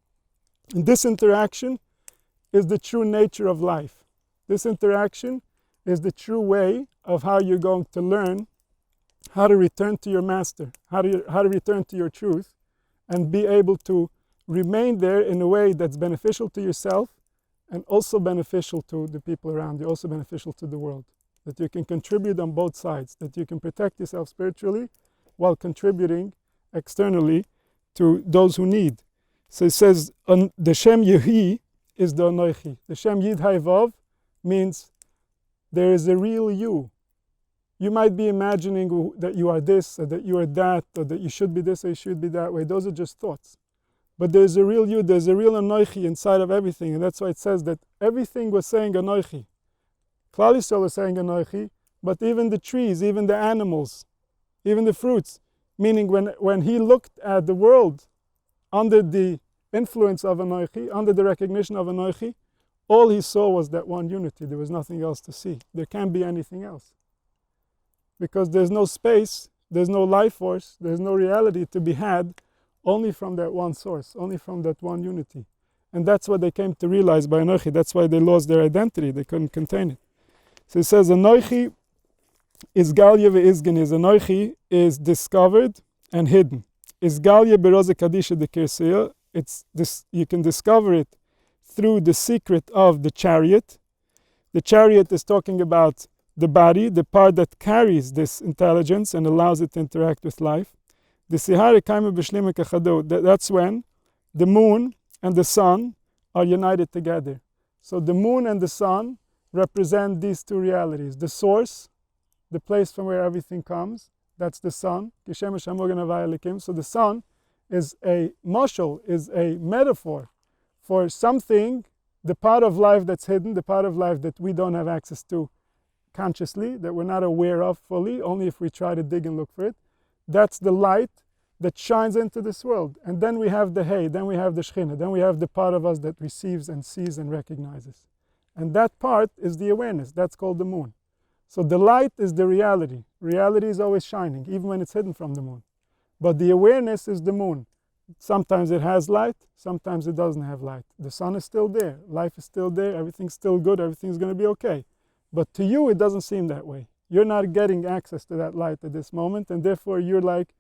And this interaction is the true nature of life. This interaction is the true way of how you're going to learn how to return to your master, how to return to your truth, and be able to remain there in a way that's beneficial to yourself and also beneficial to the people around you, also beneficial to the world. That you can contribute on both sides, that you can protect yourself spiritually while contributing externally to those who need. So it says, the Shem Yehi is the Anoichi. The Shem Yid Hayvav means there is a real you. You might be imagining that you are this, or that you are that, or that you should be this, or you should be that way. Those are just thoughts. But there's a real you, there's a real Anoichi inside of everything. And that's why it says that everything was saying Anoichi. Klal Yisrael was saying Anoichi, but even the trees, even the animals, even the fruits, meaning when he looked at the world under the influence of Anoichi, under the recognition of Anoichi, all he saw was that one unity. There was nothing else to see. There can't be anything else. Because there's no space, there's no life force, there's no reality to be had only from that one source, only from that one unity. And that's what they came to realize by Anoichi. That's why they lost their identity. They couldn't contain it. So it says, Anoichi is Galya ve'izgeniz. Anoichi is discovered and hidden. Is Galya beroze kadisha de kirseya. You can discover it through the secret of the chariot. The chariot is talking about the body, the part that carries this intelligence and allows it to interact with life. That's when the moon and the sun are united together. So the moon and the sun represent these two realities. The source, the place from where everything comes, that's the sun. So the sun is a mashal, is a metaphor for something, the part of life that's hidden, the part of life that we don't have access to consciously, that we're not aware of fully, only if we try to dig and look for it. That's the light that shines into this world. And then we have the hay, then we have the shechina, then we have the part of us that receives and sees and recognizes. And that part is the awareness. That's called the moon. So the light is the reality. Reality is always shining, even when it's hidden from the moon. But the awareness is the moon. Sometimes it has light, sometimes it doesn't have light. The sun is still there, life is still there, everything's still good, everything's going to be okay. But to you, it doesn't seem that way. You're not getting access to that light at this moment, and therefore you're like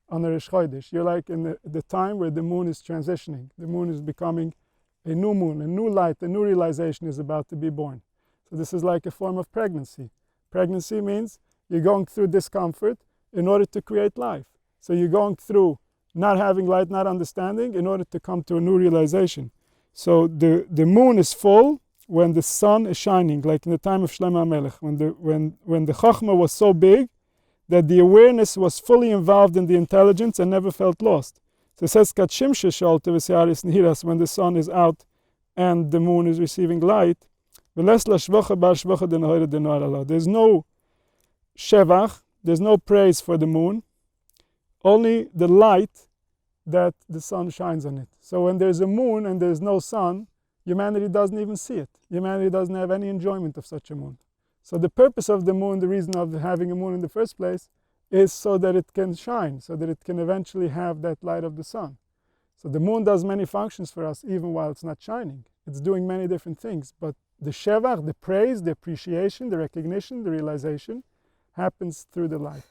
on a Rosh Chodesh. You're like in the time where the moon is transitioning. The moon is becoming a new moon, a new light, a new realization is about to be born. So this is like a form of pregnancy. Pregnancy means you're going through discomfort in order to create life. So you're going through not having light, not understanding, in order to come to a new realization. So the moon is full when the sun is shining, like in the time of Shlomo HaMelech, when the Chachma was so big that the awareness was fully involved in the intelligence and never felt lost. So it says, Katshimshe Shalte V'Siaris Nihiras, when the sun is out and the moon is receiving light. There's no shevach, there's no praise for the moon, only the light that the sun shines on it. So when there's a moon and there's no sun, humanity doesn't even see it. Humanity doesn't have any enjoyment of such a moon. So the purpose of the moon, the reason of having a moon in the first place, is so that it can shine, so that it can eventually have that light of the sun. So the moon does many functions for us even while it's not shining. It's doing many different things, but the shevach, the praise, the appreciation, the recognition, the realization happens through the light.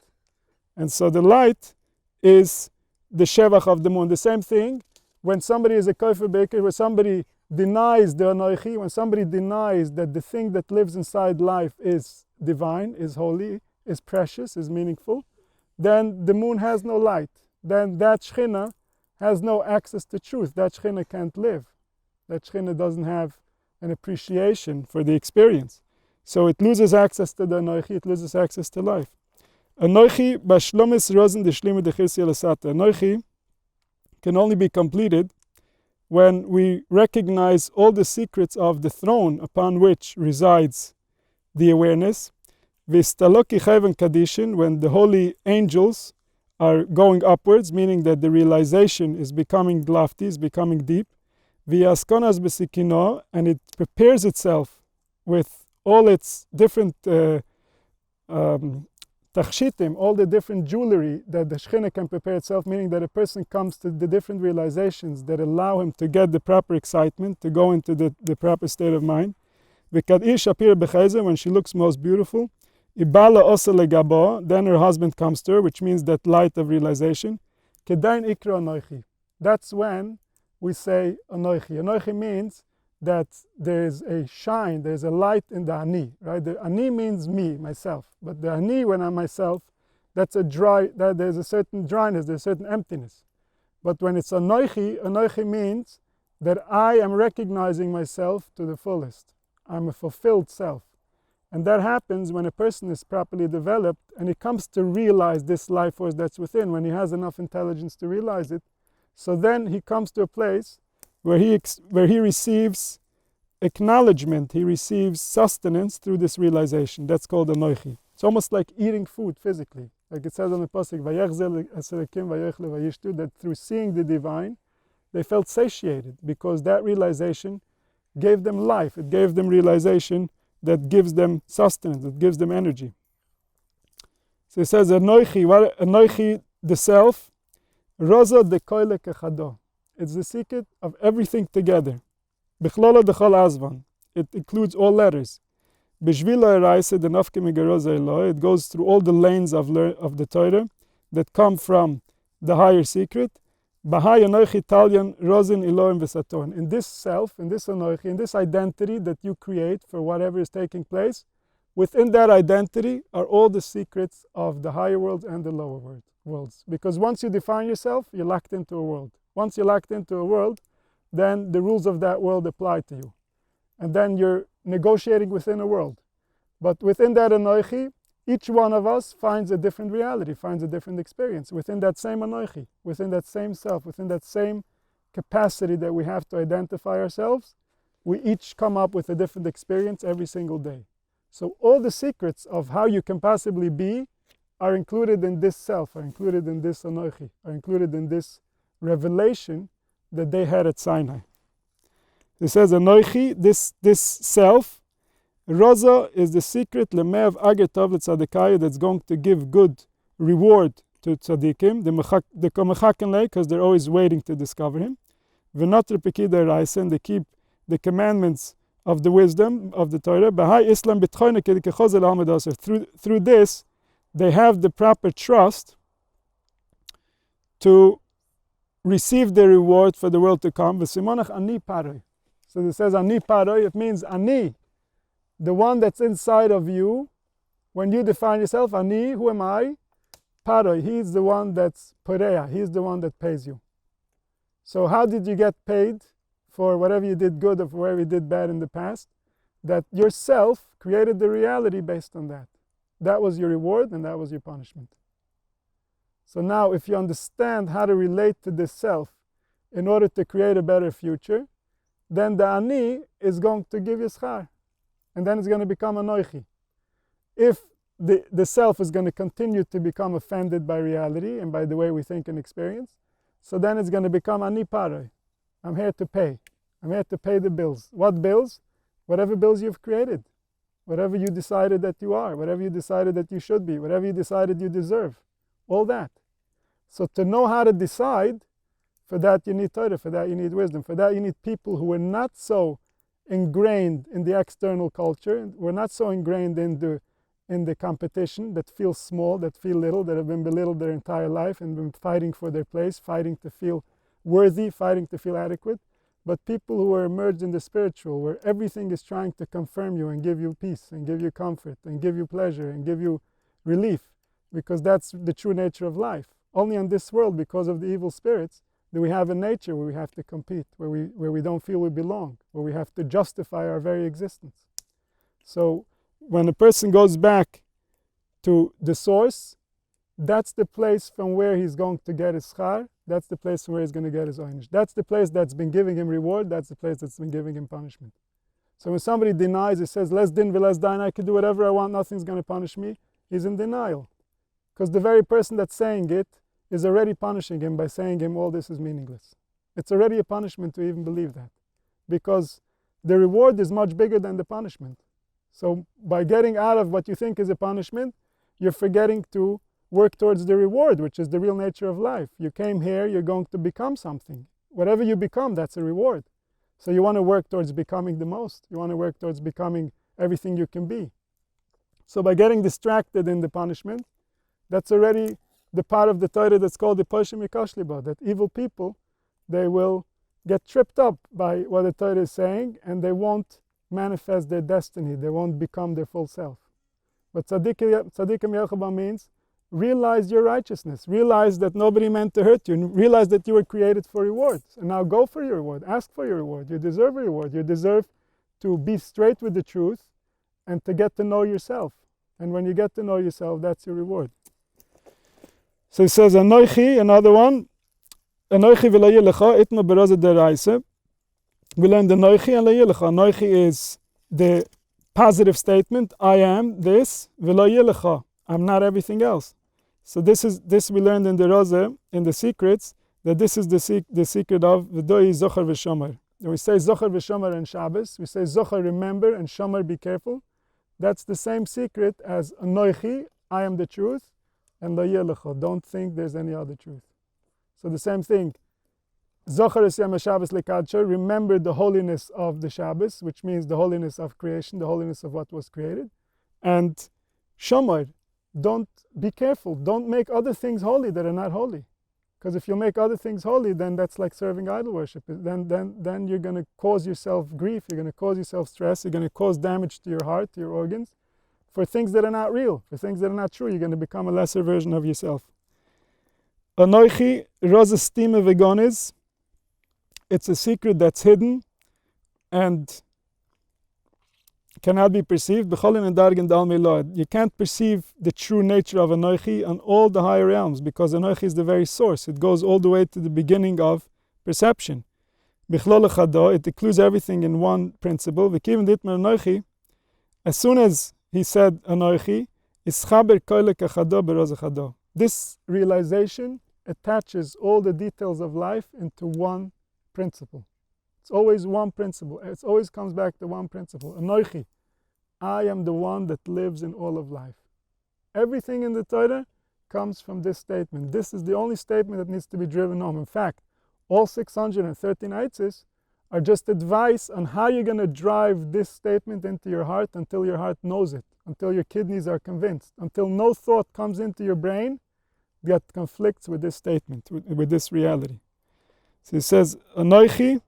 And so the light is the shevach of the moon. The same thing when somebody is a kofer baker, when somebody denies the anoichi, when somebody denies that the thing that lives inside life is divine, is holy, is precious, is meaningful, then the moon has no light. Then that shechina has no access to truth. That shechina can't live. That shechina doesn't have an appreciation for the experience. So it loses access to the anoichi, it loses access to life. Anoichi bashlomis rozen deshlimu dechirsi elasata. Anoichi can only be completed when we recognize all the secrets of the throne upon which resides the awareness. Vistaloki chayven kadishin, when the holy angels are going upwards, meaning that the realization is becoming lofty, is becoming deep. Viaskonas besikino, and it prepares itself with all its different tachshitim, all the different jewelry that the Shechina can prepare itself, meaning that a person comes to the different realizations that allow him to get the proper excitement, to go into the proper state of mind. V'kad'ir shapir b'chayzer, when she looks most beautiful. Ibala osa legabo, then her husband comes to her, which means that light of realization. Kedain ikra anoichi. That's when we say anoichi. Anoichi means that there's a shine, there's a light in the ani, right? The ani means me, myself. But the ani, when I'm myself, that's a dry, that there's a certain dryness, there's a certain emptiness. But when it's anoichi, anoichi means that I am recognizing myself to the fullest. I'm a fulfilled self. And that happens when a person is properly developed and he comes to realize this life force that's within, when he has enough intelligence to realize it. So then he comes to a place where he receives acknowledgement, he receives sustenance through this realization. That's called anoichi. It's almost like eating food physically. Like it says on the pasuk, that through seeing the divine, they felt satiated because that realization gave them life. It gave them realization that gives them sustenance, that gives them energy. So it says, anoichi, the self, roza de koile kechado. It's the secret of everything together. Bichlala dechol azvan. It includes all letters. Bishvila eraisa de nafke megaroza eloi. It goes through all the lanes of the Torah that come from the higher secret. Bahai anoichi talyan rozin eloim v'saton. In this self, in this anoichi, in this identity that you create for whatever is taking place, within that identity are all the secrets of the higher worlds and the lower worlds. Because once you define yourself, you're locked into a world. Once you're locked into a world, then the rules of that world apply to you. And then you're negotiating within a world. But within that anoichi, each one of us finds a different reality, finds a different experience within that same anoichi, within that same self, within that same capacity that we have to identify ourselves. We each come up with a different experience every single day. So all the secrets of how you can possibly be are included in this self, are included in this anoichi, are included in this revelation that they had at Sinai. It says anoichi, this self, Roza is the secret lemev ager tov letzadikaya that's going to give good reward to tzadikim. They come because they're always waiting to discover him. V'not repekida raisen, they keep the commandments of the wisdom of the Torah. B'hai Islam b'tchoyne kedikechozel ha'amid. Through this, they have the proper trust to receive the reward for the world to come. V'simonach ani paroi. So it says ani paroi, it means ani. The one that's inside of you, when you define yourself, ani, who am I? Paroi, he's the one that's poreya, he's the one that pays you. So how did you get paid for whatever you did good or for whatever you did bad in the past, that yourself created the reality based on that. That was your reward and that was your punishment. So now if you understand how to relate to this self in order to create a better future, then the ani is going to give you schar. And then it's going to become anoichi. If the self is going to continue to become offended by reality and by the way we think and experience, so then it's going to become ani paroi. I'm here to pay. I'm here to pay the bills. What bills? Whatever bills you've created. Whatever you decided that you are. Whatever you decided that you should be. Whatever you decided you deserve. All that. So to know how to decide, for that you need Torah, for that you need wisdom. For that you need people who are not so ingrained in the external culture. We're not so ingrained in the competition, that feel small, that feel little, that have been belittled their entire life and been fighting for their place, fighting to feel worthy, fighting to feel adequate. But people who are immersed in the spiritual, where everything is trying to confirm you and give you peace and give you comfort and give you pleasure and give you relief, because that's the true nature of life. Only on this world, because of the evil spirits, do we have a nature where we have to compete, where we don't feel we belong, where we have to justify our very existence. So when a person goes back to the source, that's the place from where he's going to get his schar. That's the place from where he's going to get his oynish. That's the place that's been giving him reward. That's the place that's been giving him punishment. So when somebody denies, he says, less din v'less dain, I can do whatever I want, nothing's going to punish me, he's in denial. Because the very person that's saying it is already punishing him by saying him all this is meaningless. It's already a punishment to even believe that. Because the reward is much bigger than the punishment. So by getting out of what you think is a punishment, you're forgetting to work towards the reward, which is the real nature of life. You came here, you're going to become something. Whatever you become, that's a reward. So you want to work towards becoming the most. You want to work towards becoming everything you can be. So by getting distracted in the punishment, that's already the part of the Torah that's called the Poshem Yikashliba, that evil people, they will get tripped up by what the Torah is saying and they won't manifest their destiny. They won't become their full self. But tzaddikim yelchaba means realize your righteousness. Realize that nobody meant to hurt you. And realize that you were created for rewards. And now go for your reward. Ask for your reward. You deserve a reward. You deserve to be straight with the truth and to get to know yourself. And when you get to know yourself, that's your reward. So he says, Anoichi, another one. Anoichi v'lo yelecha itma beraza deraisa. We learn the Anoichi and lo yelecha. Anoichi is the positive statement. I am this. V'lo yelecha. I'm not everything else. So this we learned in the Roza, in the secrets, that this is the secret of V'doi Zohar v'Shomer. When we say Zohar v'Shomer and Shabbos, we say Zohar, remember, and Shomer, be careful. That's the same secret as Anoichi, I am the truth, and Lo Yelecha, don't think there's any other truth. So the same thing, Zohar es Yom HaShabbos lekadsho, remember the holiness of the Shabbos, which means the holiness of creation, the holiness of what was created. And Shomer, don't be careful. Don't make other things holy that are not holy. Because if you make other things holy, then that's like serving idol worship. Then you're going to cause yourself grief. You're going to cause yourself stress. You're going to cause damage to your heart, to your organs, for things that are not real, for things that are not true. You're going to become a lesser version of yourself. Anoichi roza stime vegonis. It's a secret that's hidden and cannot be perceived. You can't perceive the true nature of Anoichi on all the higher realms, because Anoichi is the very source. It goes all the way to the beginning of perception. It includes everything in one principle. As soon as he said Anoichi, this realization attaches all the details of life into one principle. It's always one principle. It always comes back to one principle. Anoichi, I am the one that lives in all of life. Everything in the Torah comes from this statement. This is the only statement that needs to be driven home. In fact, all 613 eitzes are just advice on how you're going to drive this statement into your heart until your heart knows it, until your kidneys are convinced, until no thought comes into your brain that conflicts with this statement, with this reality. So he says, Anoichi,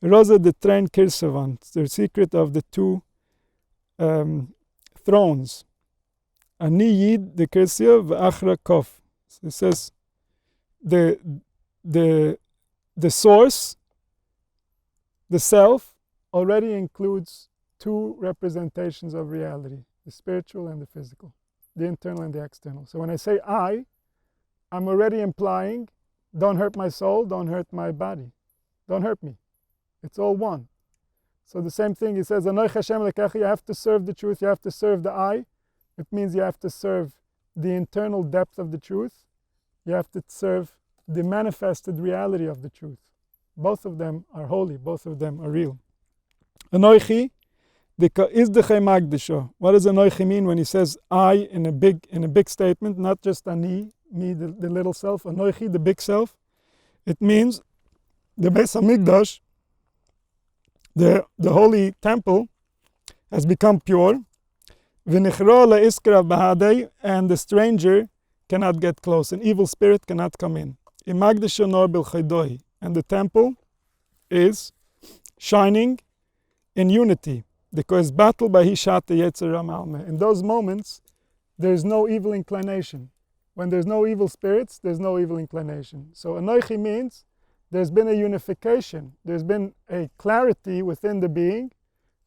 Rosa the train Kirsavan, it's the secret of the two thrones. Ani Yid the Kirsia v'achra Kof. So it says the source The self already includes two representations of reality, the spiritual and the physical, the internal and the external. So when I say I'm already implying, don't hurt my soul, don't hurt my body, don't hurt me. It's all one. So the same thing, he says, Anoich Hashem Lekecha, you have to serve the truth, you have to serve the I. It means you have to serve the internal depth of the truth. You have to serve the manifested reality of the truth. Both of them are holy, both of them are real. Anoichi, is the Magdasho. What does Anoichi mean when he says I in a big statement, not just Ani, me, the little self, Anoichi, the big self? It means the Beis HaMikdash, the holy temple, has become pure, and the stranger cannot get close. An evil spirit cannot come in. And the temple is shining in unity. Because battle by Hishata Yetzira Malme. In those moments, there is no evil inclination. When there's no evil spirits, there's no evil inclination. So Anoichi means there's been a unification. There's been a clarity within the being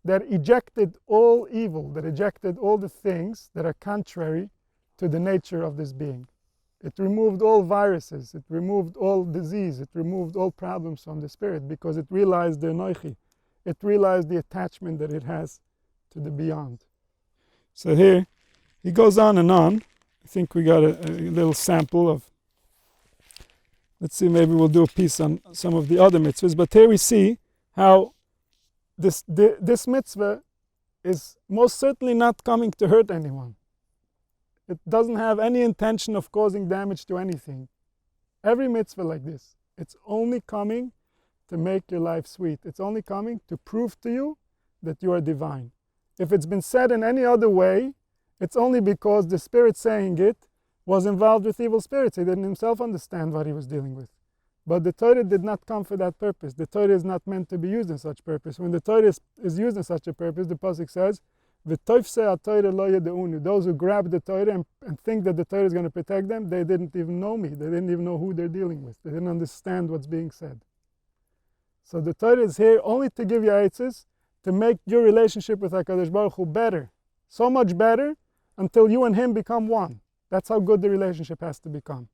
that ejected all evil, that ejected all the things that are contrary to the nature of this being. It removed all viruses, it removed all disease, it removed all problems from the spirit because it realized the Anoichi. It realized the attachment that it has to the beyond. So here, he goes on and on. I think we got a little sample of, let's see, maybe we'll do a piece on some of the other mitzvahs. But here we see how this mitzvah is most certainly not coming to hurt anyone. It doesn't have any intention of causing damage to anything. Every mitzvah like this, it's only coming to make your life sweet. It's only coming to prove to you that you are divine. If it's been said in any other way, it's only because the spirit saying it was involved with evil spirits. He didn't himself understand what he was dealing with. But the Torah did not come for that purpose. The Torah is not meant to be used in such purpose. When the Torah is used in such a purpose, the Pasuk says, those who grab the Torah and think that the Torah is going to protect them, they didn't even know me. They didn't even know who they're dealing with. They didn't understand what's being said. So the Torah is here only to give you aitzes, to make your relationship with HaKadosh Baruch Hu better. So much better until you and him become one. That's how good the relationship has to become.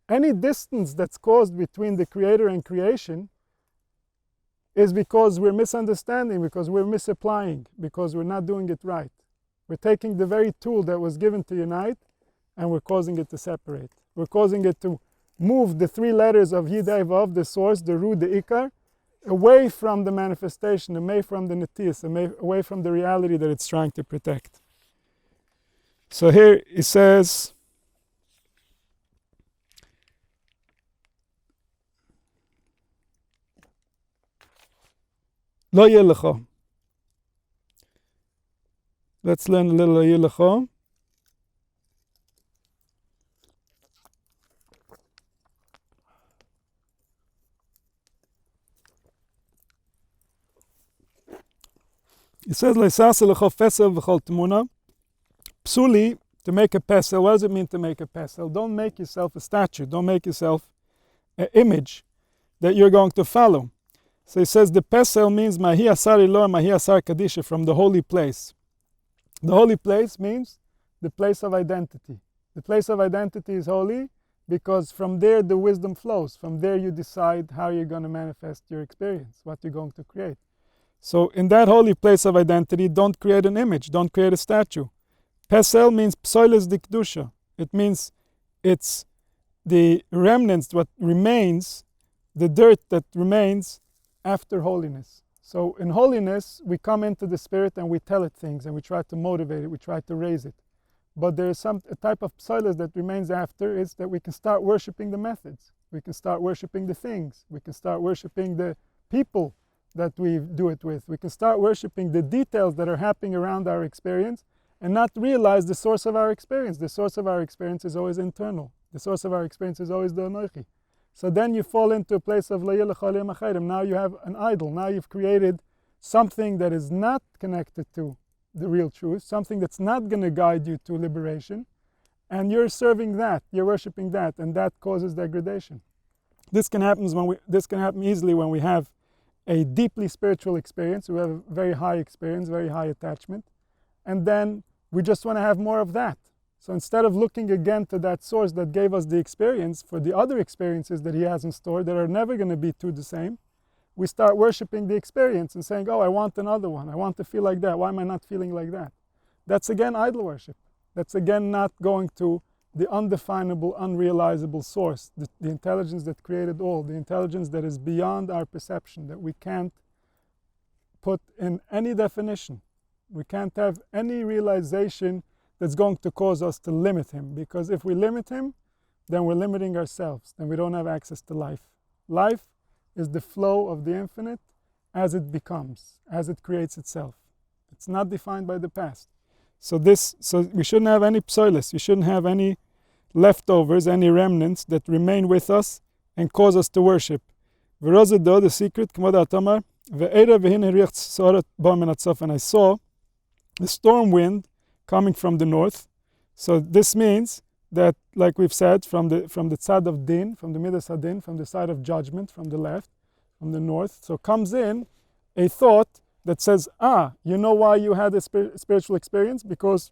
Any distance that's caused between the Creator and creation is because we're misunderstanding, because we're misapplying, because we're not doing it right. We're taking the very tool that was given to unite and we're causing it to separate. We're causing it to move the three letters of YUDAISM, the source, the root, the ikar, away from the manifestation, away from the netius, away from the reality that it's trying to protect. So here he says, Lo yelecho. Let's learn a little Lo yelecho. It says, Psuli, to make a pesel. What does it mean to make a pesel? Don't make yourself a statue. Don't make yourself an image that you're going to follow. So he says the pesel means Mahi Asar Ilor, Mahi Asar Kadisha, from the holy place. The holy place means the place of identity. The place of identity is holy because from there the wisdom flows. From there you decide how you're going to manifest your experience, what you're going to create. So in that holy place of identity, don't create an image, don't create a statue. Pesel means psoiles dikdusha. It means it's the remnants, what remains, the dirt that remains after holiness. So in holiness, we come into the spirit and we tell it things and we try to motivate it, we try to raise it. But there is a type of psoiles that remains after, is that we can start worshipping the methods. We can start worshipping the things. We can start worshipping the people that we do it with. We can start worshipping the details that are happening around our experience and not realize the source of our experience. The source of our experience is always internal. The source of our experience is always the Anoichi. So then you fall into a place of Lo yelecho le'im achayim. Now you have an idol. Now you've created something that is not connected to the real truth, something that's not going to guide you to liberation, and you're serving that, you're worshipping that, and that causes degradation. This can happen easily when we have a deeply spiritual experience. We have a very high experience, very high attachment. And then we just want to have more of that. So instead of looking again to that source that gave us the experience for the other experiences that he has in store that are never going to be two the same, we start worshiping the experience and saying, oh, I want another one. I want to feel like that. Why am I not feeling like that? That's again idol worship. That's again not going to the undefinable, unrealizable source, the intelligence that created all, the intelligence that is beyond our perception, that we can't put in any definition. We can't have any realization that's going to cause us to limit him, because if we limit him, then we're limiting ourselves, then we don't have access to life. Life is the flow of the infinite as it becomes, as it creates itself. It's not defined by the past. So we shouldn't have any psoilis, we shouldn't have any leftovers, any remnants that remain with us and cause us to worship. The secret, and I saw a storm wind coming from the north. So this means that, like we've said, from the tzad of din, from the midas hadin, from the side of judgment, from the left, from the north, so comes in a thought that says, you know why you had a spiritual experience? Because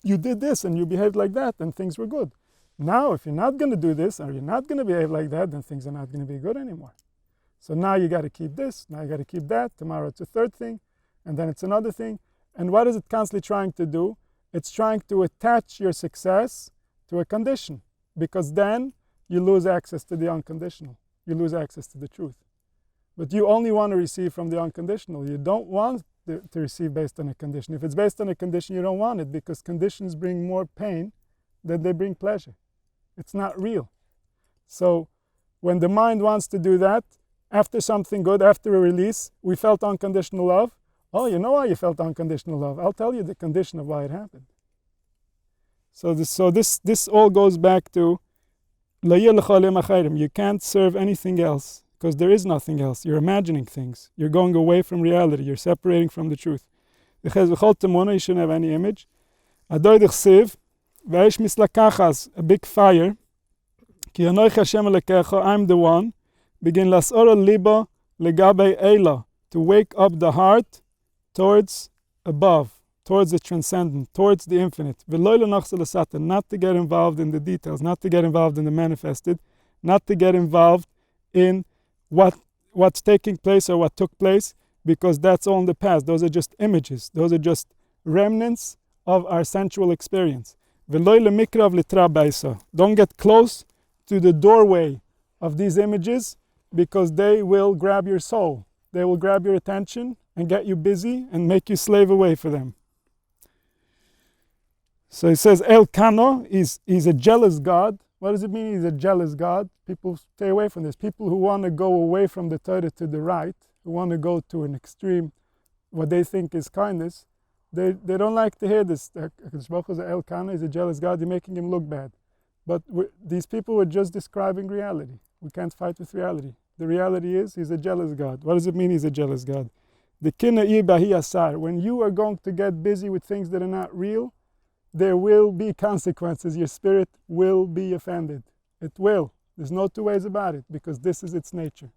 you did this and you behaved like that and things were good. Now, if you're not going to do this or you're not going to behave like that, then things are not going to be good anymore. So now you got to keep this, now you got to keep that, tomorrow it's a third thing, and then it's another thing. And what is it constantly trying to do? It's trying to attach your success to a condition, because then you lose access to the unconditional. You lose access to the truth. But you only want to receive from the unconditional. You don't want to receive based on a condition. If it's based on a condition, you don't want it, because conditions bring more pain than they bring pleasure. It's not real. So when the mind wants to do that, after something good, after a release, we felt unconditional love. Oh, you know why you felt unconditional love? I'll tell you the condition of why it happened. So this all goes back to you can't serve anything else, because there is nothing else. You're imagining things. You're going away from reality. You're separating from the truth. You shouldn't have any image. A big fire. I'm the one. Begin to wake up the heart towards above, towards the transcendent, towards the infinite. Not to get involved in the details, not to get involved in the manifested, not to get involved in what's taking place or what took place, because that's all in the past. Those are just images. Those are just remnants of our sensual experience. Don't get close to the doorway of these images, because they will grab your soul. They will grab your attention and get you busy and make you slave away for them. So he says, El Kano is a jealous God. What does it mean he's a jealous God? People stay away from this. People who want to go away from the Torah to the right, who want to go to an extreme, what they think is kindness, they don't like to hear this. El Kano is a jealous God. You're making him look bad. But these people were just describing reality. We can't fight with reality. The reality is he's a jealous God. What does it mean he's a jealous God? The when you are going to get busy with things that are not real, there will be consequences. Your spirit will be offended. It will. There's no two ways about it, because this is its nature.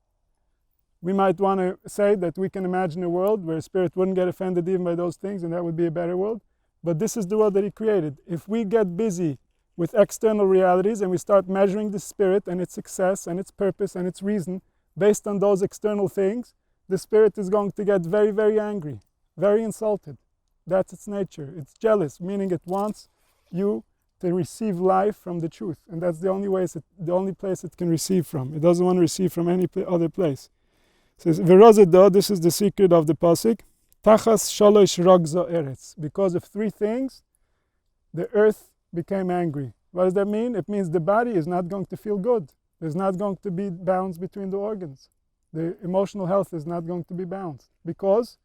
We might want to say that we can imagine a world where spirit wouldn't get offended even by those things, and that would be a better world. But this is the world that he created. If we get busy with external realities and we start measuring the spirit and its success and its purpose and its reason based on those external things, the spirit is going to get very, very angry, very insulted. That's its nature. It's jealous, meaning it wants you to receive life from the truth. And that's the only place it can receive from. It doesn't want to receive from any other place. It says, this is the secret of the pasuk. Tachas shalosh ragza eretz. Because of three things, the earth became angry. What does that mean? It means the body is not going to feel good. There's not going to be balance between the organs. The emotional health is not going to be balanced, because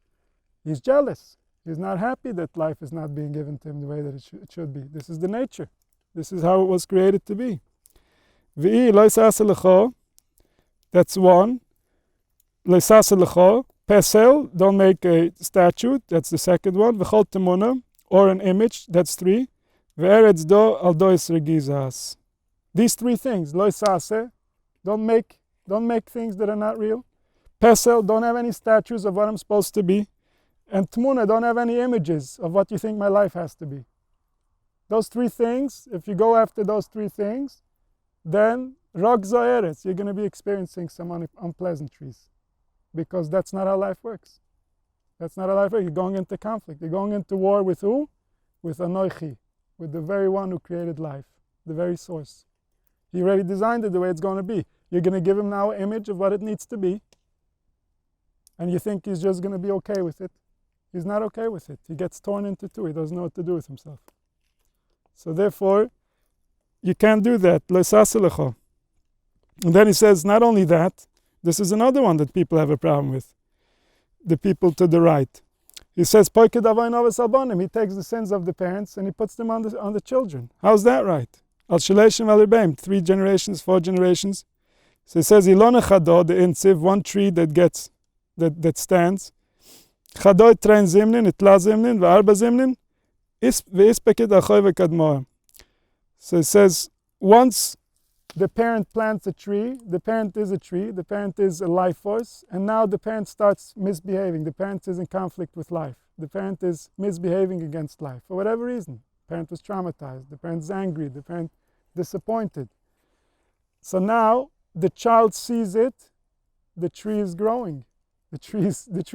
he's jealous. He's not happy that life is not being given to him the way that it should be. This is the nature. This is how it was created to be. That's one. Pesel, don't make a statue. That's the second one. V'chol temuna, or an image. That's three. Ve'eretz do al dois regizas. These three things. Lo sase, don't make things that are not real. Pesel, don't have any statues of what I'm supposed to be. And Tmuna, don't have any images of what you think my life has to be. Those three things, if you go after those three things, then Rog Zoeretz, you're going to be experiencing some unpleasantries. Because that's not how life works. That's not how life works. You're going into conflict. You're going into war with who? With Anoichi, with the very one who created life, the very source. He already designed it the way it's going to be. You're going to give him now an image of what it needs to be. And you think he's just going to be okay with it. He's not okay with it. He gets torn into two. He doesn't know what to do with himself. So therefore, you can't do that. And then he says, not only that, this is another one that people have a problem with. The people to the right. He says, he takes the sins of the parents and he puts them on the children. How's that right? 3 generations, 4 generations. So he says, Ilona Chado, the insiv, one tree that stands. Chado trein zimnin, itla zimnin, v'arba zimnin, v'ispeket achoy v'kadmoa. So it says, once the parent plants a tree, the parent is a tree, the parent is a life force, and now the parent starts misbehaving. The parent is in conflict with life. The parent is misbehaving against life for whatever reason. The parent was traumatized, the parent is angry, the parent disappointed. So now the child sees it, the tree is growing. The tree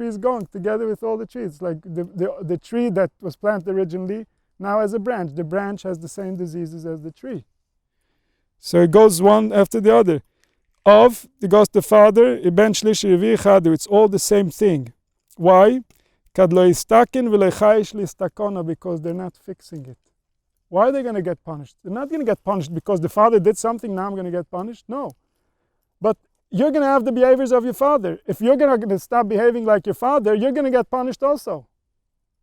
is going together with all the trees. Like the tree that was planted originally now has a branch. The branch has the same diseases as the tree. So it goes one after the other. It goes the father, it's all the same thing. Why? Because they're not fixing it. Why are they going to get punished? They're not going to get punished because the father did something, now I'm going to get punished. No. But you're going to have the behaviors of your father. If you're going to stop behaving like your father, you're going to get punished also.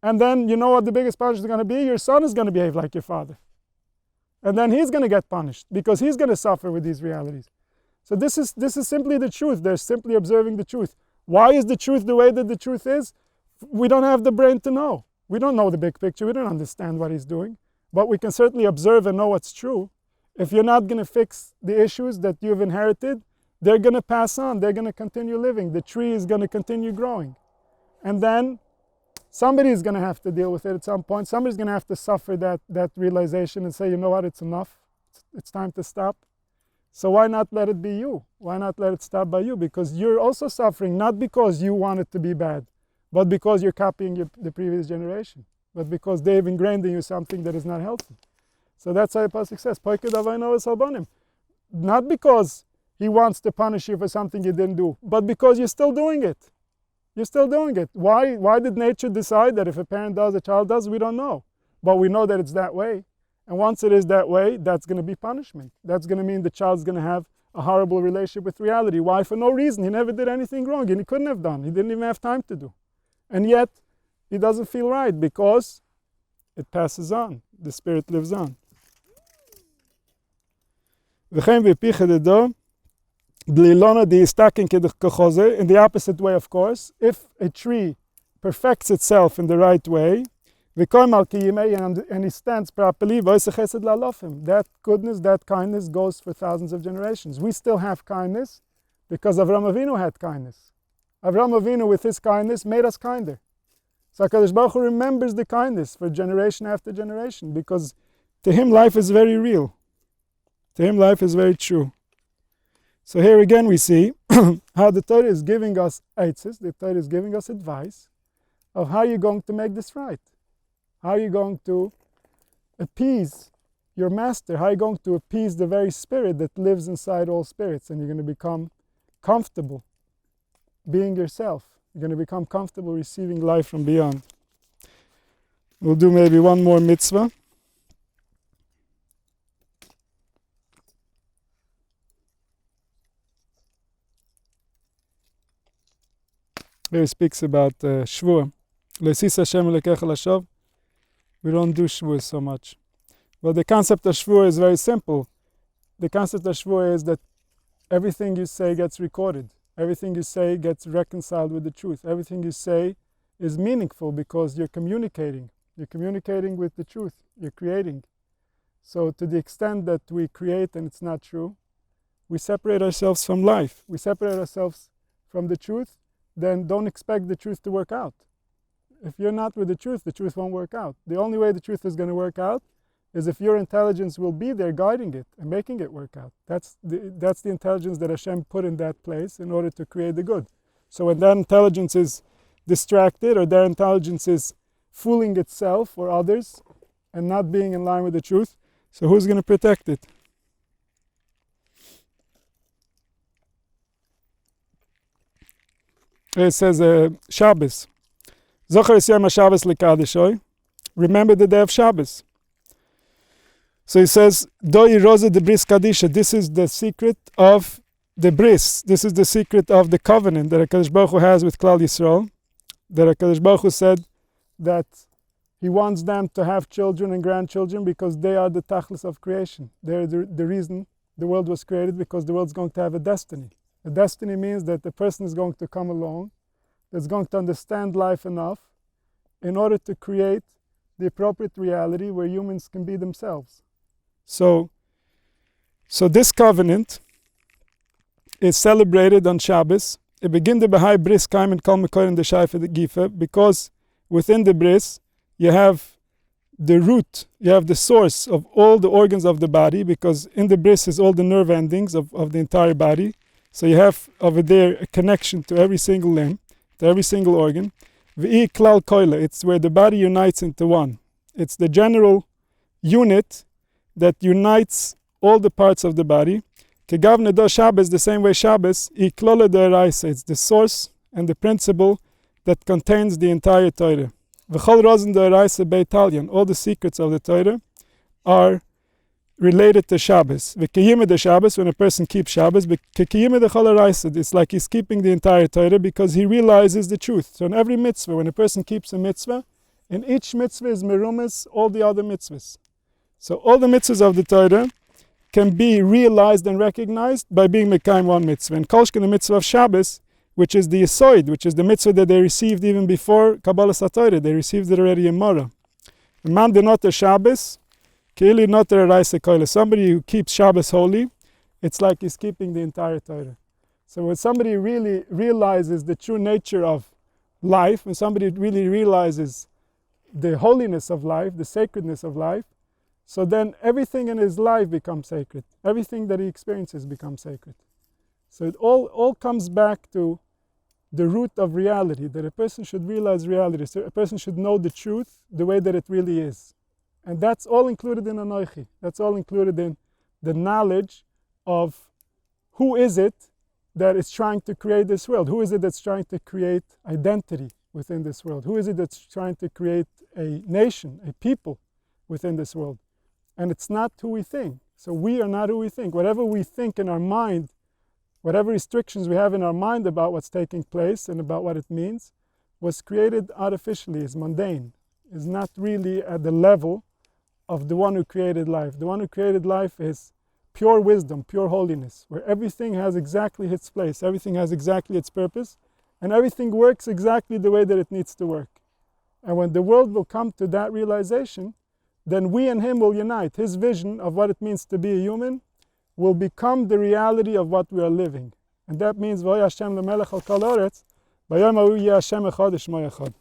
And then you know what the biggest punishment is going to be? Your son is going to behave like your father. And then he's going to get punished because he's going to suffer with these realities. So this is simply the truth. They're simply observing the truth. Why is the truth the way that the truth is? We don't have the brain to know. We don't know the big picture. We don't understand what he's doing. But we can certainly observe and know what's true. If you're not going to fix the issues that you've inherited, they're going to pass on. They're going to continue living. The tree is going to continue growing. And then somebody is going to have to deal with it at some point. Somebody's going to have to suffer that realization and say, you know what, it's enough. It's time to stop. So why not let it be you? Why not let it stop by you? Because you're also suffering, not because you want it to be bad, but because you're copying the previous generation. But because they've ingrained in you something that is not healthy. So that's how the pasuk says, not because he wants to punish you for something you didn't do, but because you're still doing it. You're still doing it. Why did nature decide that if a parent does, a child does? We don't know. But we know that it's that way. And once it is that way, that's going to be punishment. That's going to mean the child's going to have a horrible relationship with reality. Why? For no reason. He never did anything wrong, and he couldn't have done. He didn't even have time to do. And yet, he doesn't feel right because it passes on. The spirit lives on. In the opposite way, of course, if a tree perfects itself in the right way, and he stands properly, that goodness, that kindness goes for thousands of generations. We still have kindness because Avraham Avinu had kindness. Avraham Avinu, with his kindness, made us kinder. So HaKadosh Baruch Hu remembers the kindness for generation after generation because to him life is very real. To him life is very true. So here again we see how the Torah is giving us eitzes, the Torah is giving us advice of how you're going to make this right. How are you going to appease your master? How are you going to appease the very spirit that lives inside all spirits? And you're going to become comfortable being yourself. You're going to become comfortable receiving life from beyond. We'll do maybe one more mitzvah. Here he speaks about Shavuot. We don't do Shavuot so much. But the concept of Shavuot is very simple. The concept of Shavuot is that everything you say gets recorded. Everything you say gets reconciled with the truth. Everything you say is meaningful because you're communicating. You're communicating with the truth. You're creating. So to the extent that we create and it's not true, we separate ourselves from life. We separate ourselves from the truth, then don't expect the truth to work out. If you're not with the truth won't work out. The only way the truth is going to work out is if your intelligence will be there guiding it and making it work out. That's the intelligence that Hashem put in that place in order to create the good. So when that intelligence is distracted, or that intelligence is fooling itself or others and not being in line with the truth, so who's going to protect it? It says Shabbos. Zohar is Yom HaShabbos L'Kadishoi. Remember the day of Shabbos. So he says, Doi Rosa de Bris Kadisha. This is the secret of the bris. This is the secret of the covenant that HaKadosh Baruch Hu has with Klal Yisrael. That HaKadosh Baruch Hu said that He wants them to have children and grandchildren because they are the tachlis of creation. They're the reason the world was created, because the world's going to have a destiny. A destiny means that the person is going to come along, that's going to understand life enough in order to create the appropriate reality where humans can be themselves. So this covenant is celebrated on Shabbos. It begins the Bahai Bris Kaim and Kol Mekoyer and the Shaifa the Gifa, because within the Bris you have the root, you have the source of all the organs of the body, because in the Bris is all the nerve endings of the entire body. So you have over there a connection to every single limb, to every single organ. V'i klal koile, it's where the body unites into one. It's the general unit that unites all the parts of the body. Kegavne do Shabbos, the same way Shabbos, I klole do eraisa, it's the source and the principle that contains the entire Torah. V'chol rozen do eraisa beitalian, all the secrets of the Torah are related to Shabbos. V'kiyime de Shabbos, when a person keeps Shabbos, v'kiyime de chol eraisa, it's like he's keeping the entire Torah because he realizes the truth. So in every mitzvah, when a person keeps a mitzvah, in each mitzvah is merumas all the other mitzvahs. So all the mitzvahs of the Torah can be realized and recognized by being mekayim one mitzvah. And kolshkin, the mitzvah of Shabbos, which is the yisoid, which is the mitzvah that they received even before Kabbalas Torah, they received it already in Mora. A man denoter Shabbos, keili noter eraisa koile. Somebody who keeps Shabbos holy, it's like he's keeping the entire Torah. So when somebody really realizes the true nature of life, when somebody really realizes the holiness of life, the sacredness of life, so then everything in his life becomes sacred. Everything that he experiences becomes sacred. So it all comes back to the root of reality, that a person should realize reality. So a person should know the truth the way that it really is. And that's all included in Anoichi. That's all included in the knowledge of who is it that is trying to create this world. Who is it that's trying to create identity within this world? Who is it that's trying to create a nation, a people within this world? And it's not who we think. So we are not who we think. Whatever we think in our mind, whatever restrictions we have in our mind about what's taking place and about what it means, was created artificially, is mundane, is not really at the level of the one who created life. The one who created life is pure wisdom, pure holiness, where everything has exactly its place, everything has exactly its purpose, and everything works exactly the way that it needs to work. And when the world will come to that realization, then we and him will unite. His vision of what it means to be a human will become the reality of what we are living. And that means, V'yeh Hashem lemelech al kol haaretz, b'yom ha'u yeh Hashem echad u'shmo echad.